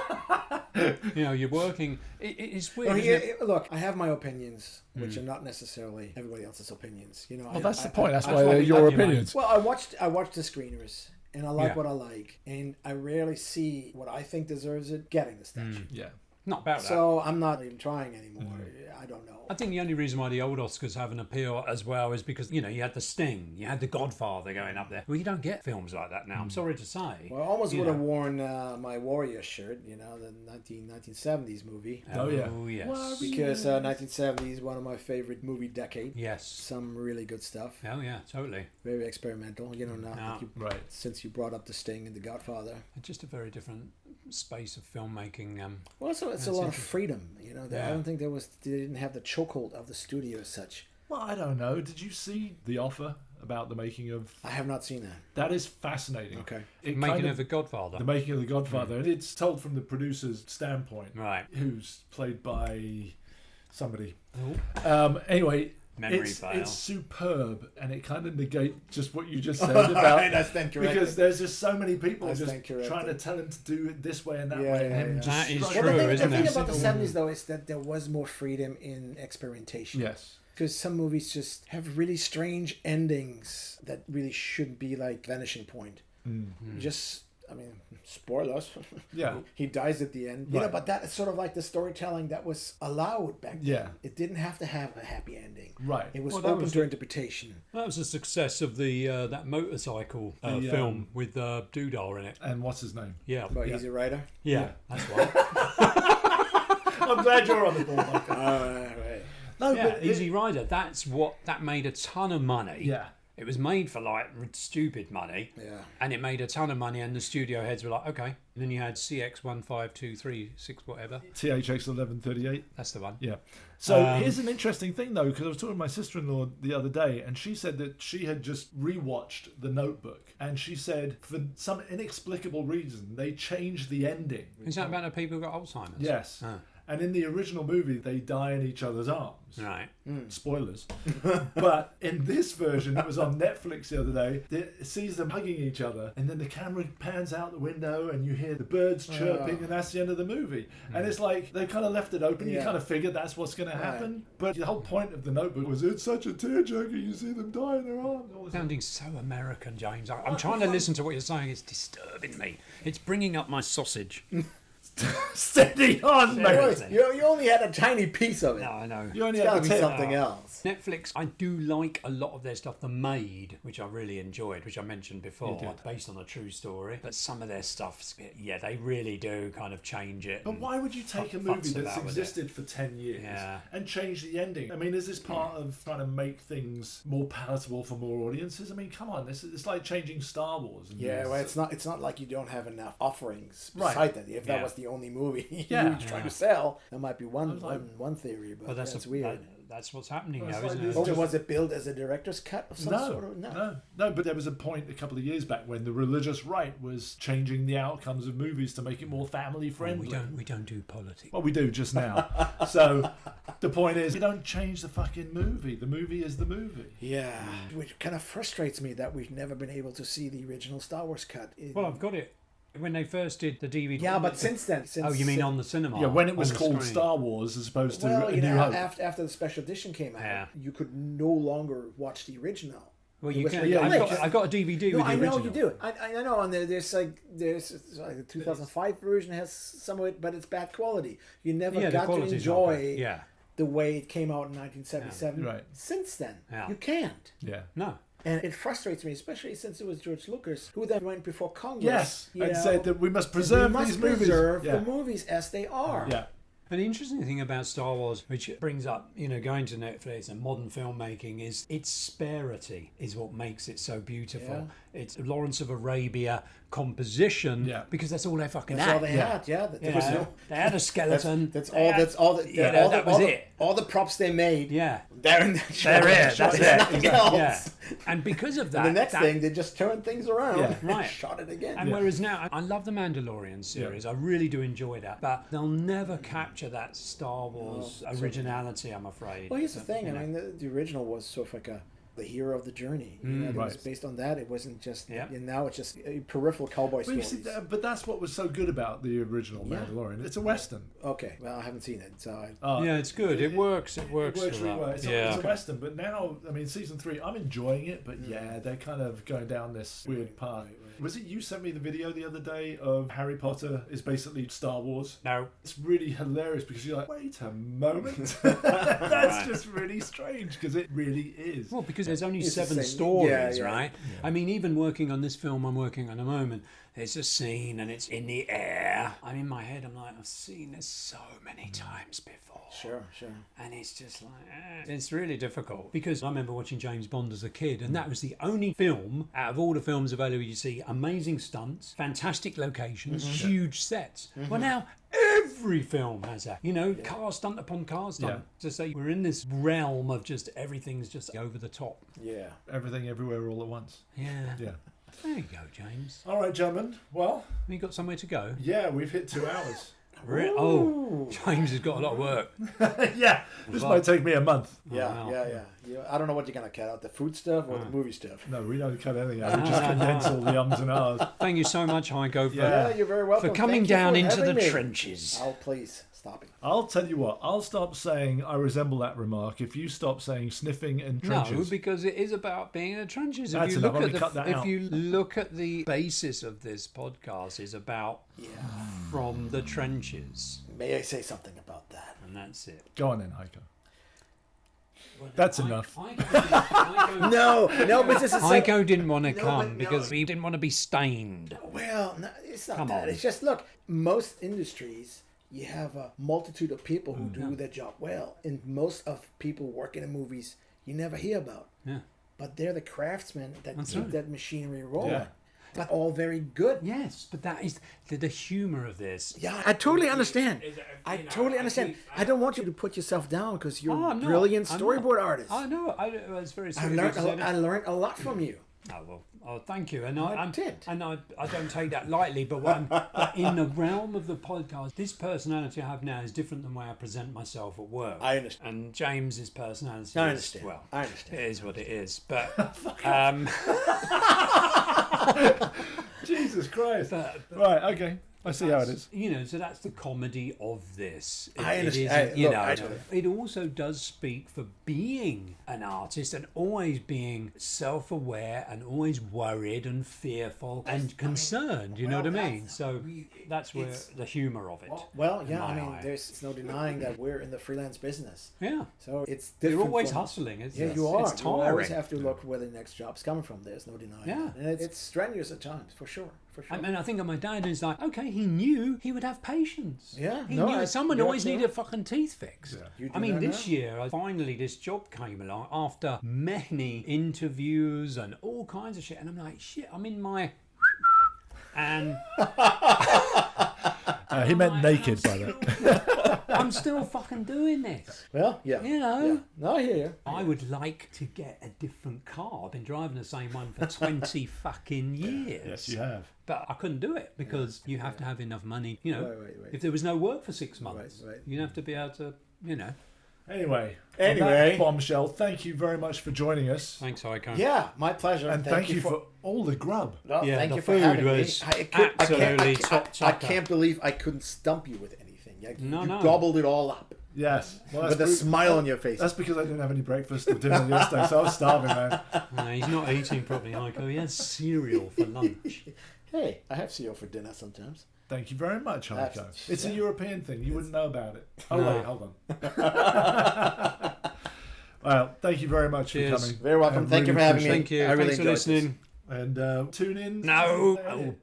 You're working. It's weird. Well, isn't it? look, I have my opinions, which are not necessarily everybody else's opinions. You know, Well, that's the point. That's I- why that's why they're we your love you, mate. opinions. Well, I watched the screeners, and I like Yeah. what I like, and I rarely see what I think deserves it getting the statue. Yeah. Not about that. So I'm not even trying anymore. I don't know. I think the only reason why the old Oscars have an appeal as well is because, you know, you had The Sting, you had The Godfather going up there. Well, you don't get films like that now, I'm sorry to say. Well, I almost You would have know. worn my Warrior shirt, you know, the 1970s movie. Oh, yeah. Oh, yes. Because 1970s is one of my favorite movie decade. Yes. Some really good stuff. Oh, yeah, totally. Very experimental. You know, now No. Right. since you brought up The Sting and The Godfather. Just a very different space of filmmaking. Well, it's a That's lot of interesting. freedom. You know, I Yeah. don't think they didn't have the chokehold of the studio as such. Well, I don't know. Did you see The Offer about the making of... I have not seen that. That is fascinating. Okay. It Making kind of The Godfather. The making of The Godfather. And it's told from the producer's standpoint. Right. Who's played by somebody. Oh. Anyway... Memory fail. It's superb, and it kind of negates just what you just said about That's then correct. because there's just so many people That's just then corrected. trying to tell him to do it this way and that Yeah, way, and yeah, him yeah. just That is struggling. true, Well, the isn't thing it? about the Single- 70s, though, is that there was more freedom in experimentation. Yes. Because some movies just have really strange endings that really shouldn't be like Vanishing Point. Just, I mean, spoilers. Yeah. He dies at the end. You know, Right. but that is sort of like the storytelling that was allowed back then. Yeah. It didn't have to have a happy ending. Right. It was Well, that open was to the- interpretation. That was the success of the that motorcycle The, film with Doodah in it. And what's his name? Yeah. But Yeah. Easy Rider. Yeah, that's right. I'm glad you're on the ball, Michael. Right. No, Yeah, but Easy Rider. That made a ton of money. Yeah. It was made for like stupid money. Yeah. And it made a ton of money, and the studio heads were like, okay. And then you had CX15236 whatever. THX 1138. That's the one. Yeah. So here's an interesting thing, though, because I was talking to my sister-in-law the other day, and she said that she had just rewatched The Notebook, and she said for some inexplicable reason they changed the ending. Is that about the people who got Alzheimer's? Yes. Oh. And in the original movie, they die in each other's arms. Right. Spoilers. But in this version, it was on Netflix the other day, it sees them hugging each other, and then the camera pans out the window, and you hear the birds chirping, and that's the end of the movie. And it's like, they kind of left it open. You Yeah. kind of figured that's what's going to happen. But the whole point of The Notebook was, it's such a tearjerker, you see them die in their arms. Sounding so American, James. I'm trying to listen to what you're saying. It's disturbing me. It's bringing up my sausage. Steady on, mate. You only had a tiny piece of it. No, I know. You only It's had got the to be tip. something else. Netflix, I do like a lot of their stuff. The Maid, which I really enjoyed, which I mentioned before, based on a true story. But some of their stuff, yeah, they really do kind of change it. But why would you take a movie that's existed for 10 years and change the ending? I mean, is this part of trying to make things more palatable for more audiences? I mean, come on, it's like changing Star Wars. Yeah, well, it's not like you don't have enough offerings beside that. If that was the only movie you were trying to sell, that might be one theory, but that's weird. That's what's happening now, like isn't it? Was it billed as a director's cut of some sort? No, but there was a point a couple of years back when the religious right was changing the outcomes of movies to make it more family friendly. We don't do politics. Well, we do just now. So the point is, you don't change the fucking movie. The movie is the movie. Yeah, which kind of frustrates me that we've never been able to see the original Star Wars cut. Well, I've got it. When they first did the DVD. Yeah, but since then. You mean on the cinema? Yeah, when it was called screen. Star Wars as opposed to A New Hope. after the special edition came out, you could no longer watch the original. Well, you can. I've got a DVD with the original. I know you do. I know, and there's the 2005 version has some of it, but it's bad quality. You never got to enjoy the way it came out in 1977. Right. Since then, you can't. Yeah. No. And it frustrates me, especially since it was George Lucas who then went before Congress. Yes, and said that we must preserve these movies. The movies as they are. Yeah. But the interesting thing about Star Wars, which brings up, going to Netflix and modern filmmaking, is its sparity is what makes it so beautiful. Yeah. It's Lawrence of Arabia composition, because that's all they fucking had. That's all they had, They had a skeleton. That was it. All the props they made. Yeah. They're in that shot. That's it. Yeah. And because of that... And the next thing, they just turned things around. Yeah. Right. Shot it again. And whereas now, I love the Mandalorian series. I really do enjoy that. But they'll never capture that Star Wars originality, I'm afraid. Well, here's the thing. I mean, the original was sort of like the hero of the journey. It was based on that. It wasn't just... And now it's just peripheral cowboy stories. But that's what was so good about the original Mandalorian. It's a Western. Okay. Well, I haven't seen it, so... it's good. It works. It works really well. It's a Western, but now, I mean, season 3, I'm enjoying it, but they're kind of going down this weird path. Was it you sent me the video the other day of Harry Potter is basically Star Wars? No. It's really hilarious because you're like, wait a moment. That's just really strange because it really is. Well, because there's only 7 stories, right? Yeah. I mean, even working on this film I'm working on at the moment, there's a scene and it's in the air. I'm in my head, I'm like, I've seen this so many times before. Sure. And it's just like, it's really difficult. Because I remember watching James Bond as a kid, and that was the only film out of all the films available you see amazing stunts, fantastic locations, huge sets. Well, now every film has that. Car stunt upon car stunt. To say we're in this realm of just everything's just over the top. Yeah. Everything, everywhere, all at once. Yeah. Yeah. There you go, James. All right, gentlemen. Well, you got somewhere to go? Yeah, we've hit 2 hours. Oh, James has got a lot of work. This might take me a month. Yeah. I don't know what you're going to cut out, the food stuff or the movie stuff. No, we don't cut anything out. We just condense all the ums and ahs. Thank you so much, Heiko, you're very welcome. for coming down into the trenches. Oh, please, stop it. I'll tell you what, I'll stop saying I resemble that remark if you stop saying sniffing in trenches. No, because it is about being in the trenches. That's enough. I'm going to cut that out. If you look at the basis of this podcast, is about from the trenches. May I say something about that? And that's it. Go on then, Heiko. That's enough. No, but this is... Heiko didn't want to come because he didn't want to be stained. Well, no, it's not that. It's just, look, most industries... You have a multitude of people who do their job well. And most of people working in movies, you never hear about. Yeah. But they're the craftsmen that keep that machinery rolling. Yeah. But all very good. Yes, but that is the humor of this. Yeah, I totally understand. I totally understand. I don't want you to put yourself down because you're a brilliant storyboard artist. I know. It's very I learned a lot from you. Oh, thank you. And I did. And I don't take that lightly, but in the realm of the podcast, this personality I have now is different than the way I present myself at work. I understand. And James's personality I understand. I understand. It is what it is. But Jesus Christ. Right, okay. I see how it is. You know, so that's the comedy of this. I understand. It also does speak for being an artist and always being self-aware and always worried and fearful and concerned. You know what I mean? So that's where the humour of it. Well, yeah, I mean, there's no denying that we're in the freelance business. Yeah. So it's different. You're always hustling. You are. It's tiring. You always have to look where the next job's coming from. There's no denying. Yeah. And it's strenuous at times, for sure. I mean, I think of my dad, who's like, okay, he knew he would have patience. Yeah. He knew someone always absolutely. needed fucking teeth fixed. Yeah. I mean, this year, finally, this job came along after many interviews and all kinds of shit. And I'm like, shit, I'm in my... And... he meant naked by that. I'm still fucking doing this. Well, yeah. You know? Yeah. No, I hear you. I would like to get a different car. I've been driving the same one for 20 fucking years. Yes, you have. But I couldn't do it because you have to have enough money. You know, Right. if there was no work for 6 months, Right. you'd have to be able to, you know. Anyway, on that bombshell, thank you very much for joining us. Thanks, Heiko. Yeah, my pleasure. And thank you for all the grub. No, Yeah, thank the you for food having was me. absolutely top I can't believe I couldn't stump you with anything. You gobbled it all up. Yes. Well, with a smile on your face. That's because I didn't have any breakfast or dinner yesterday, so I was starving, man. No, he's not eating properly, Heiko. He has cereal for lunch. Hey, I have cereal for dinner sometimes. Thank you very much, Heiko. It's a European thing. You wouldn't know about it. Oh, No. wait, hold on. Well, thank you very much for coming. Very welcome. I Thank you for really having me. Thank you. I really Thanks for enjoyed listening. And tune in. No.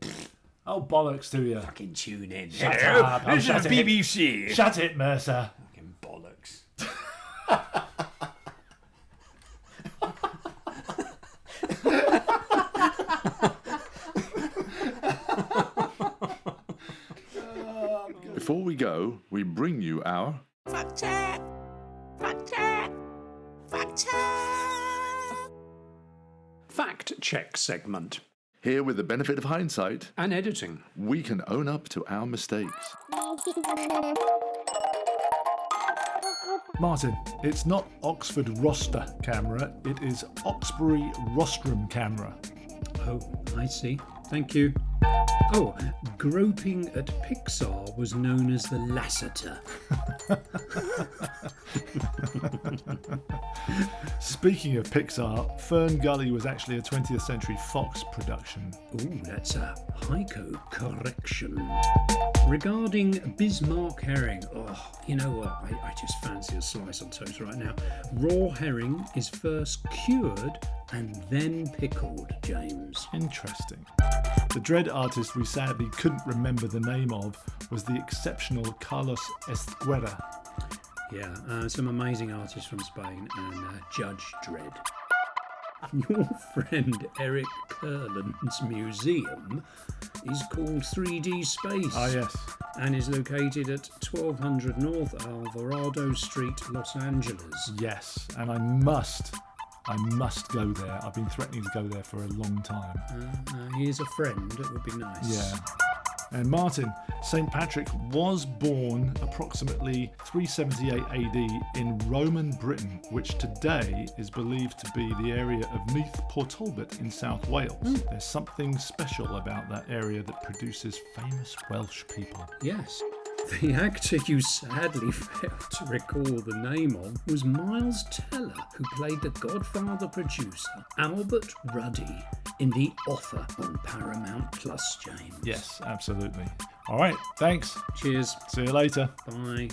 Oh, bollocks to you. Fucking tune in. Shut up. Oh, This is shut it. BBC. Shut it, Mercer. Fucking bollocks. Before we go, we bring you our Fact check! Fact check! Fact check! Fact check segment. Here with the benefit of hindsight, And editing. we can own up to our mistakes. Martin, it's not Oxford roster camera, it is Oxbury rostrum camera. Oh, I see. Thank you. Oh, groping at Pixar was known as the Lasseter. Speaking of Pixar, Fern Gully was actually a 20th Century Fox production. Ooh, that's a Heiko correction. Regarding Bismarck herring, oh, you know what? I just fancy a slice on toast right now. Raw herring is first cured and then pickled, James. Interesting. The dread artist we sadly couldn't remember the name of was the exceptional Carlos Esquerra. Yeah, some amazing artists from Spain and Judge Dredd. Your friend Eric Kurland's museum is called 3D Space. Ah, yes. And is located at 1200 North Alvarado Street, Los Angeles. Yes, and I must go there. I've been threatening to go there for a long time. He is a friend, it would be nice. Yeah. And Martin, St. Patrick was born approximately 378 AD in Roman Britain, which today is believed to be the area of Neath Port Talbot in South Wales. There's something special about that area that produces famous Welsh people. Yes. The actor you sadly failed to recall the name of was Miles Teller, who played the Godfather producer Albert Ruddy in The Offer on Paramount Plus, James. Yes, absolutely. All right, thanks. Cheers. See you later. Bye.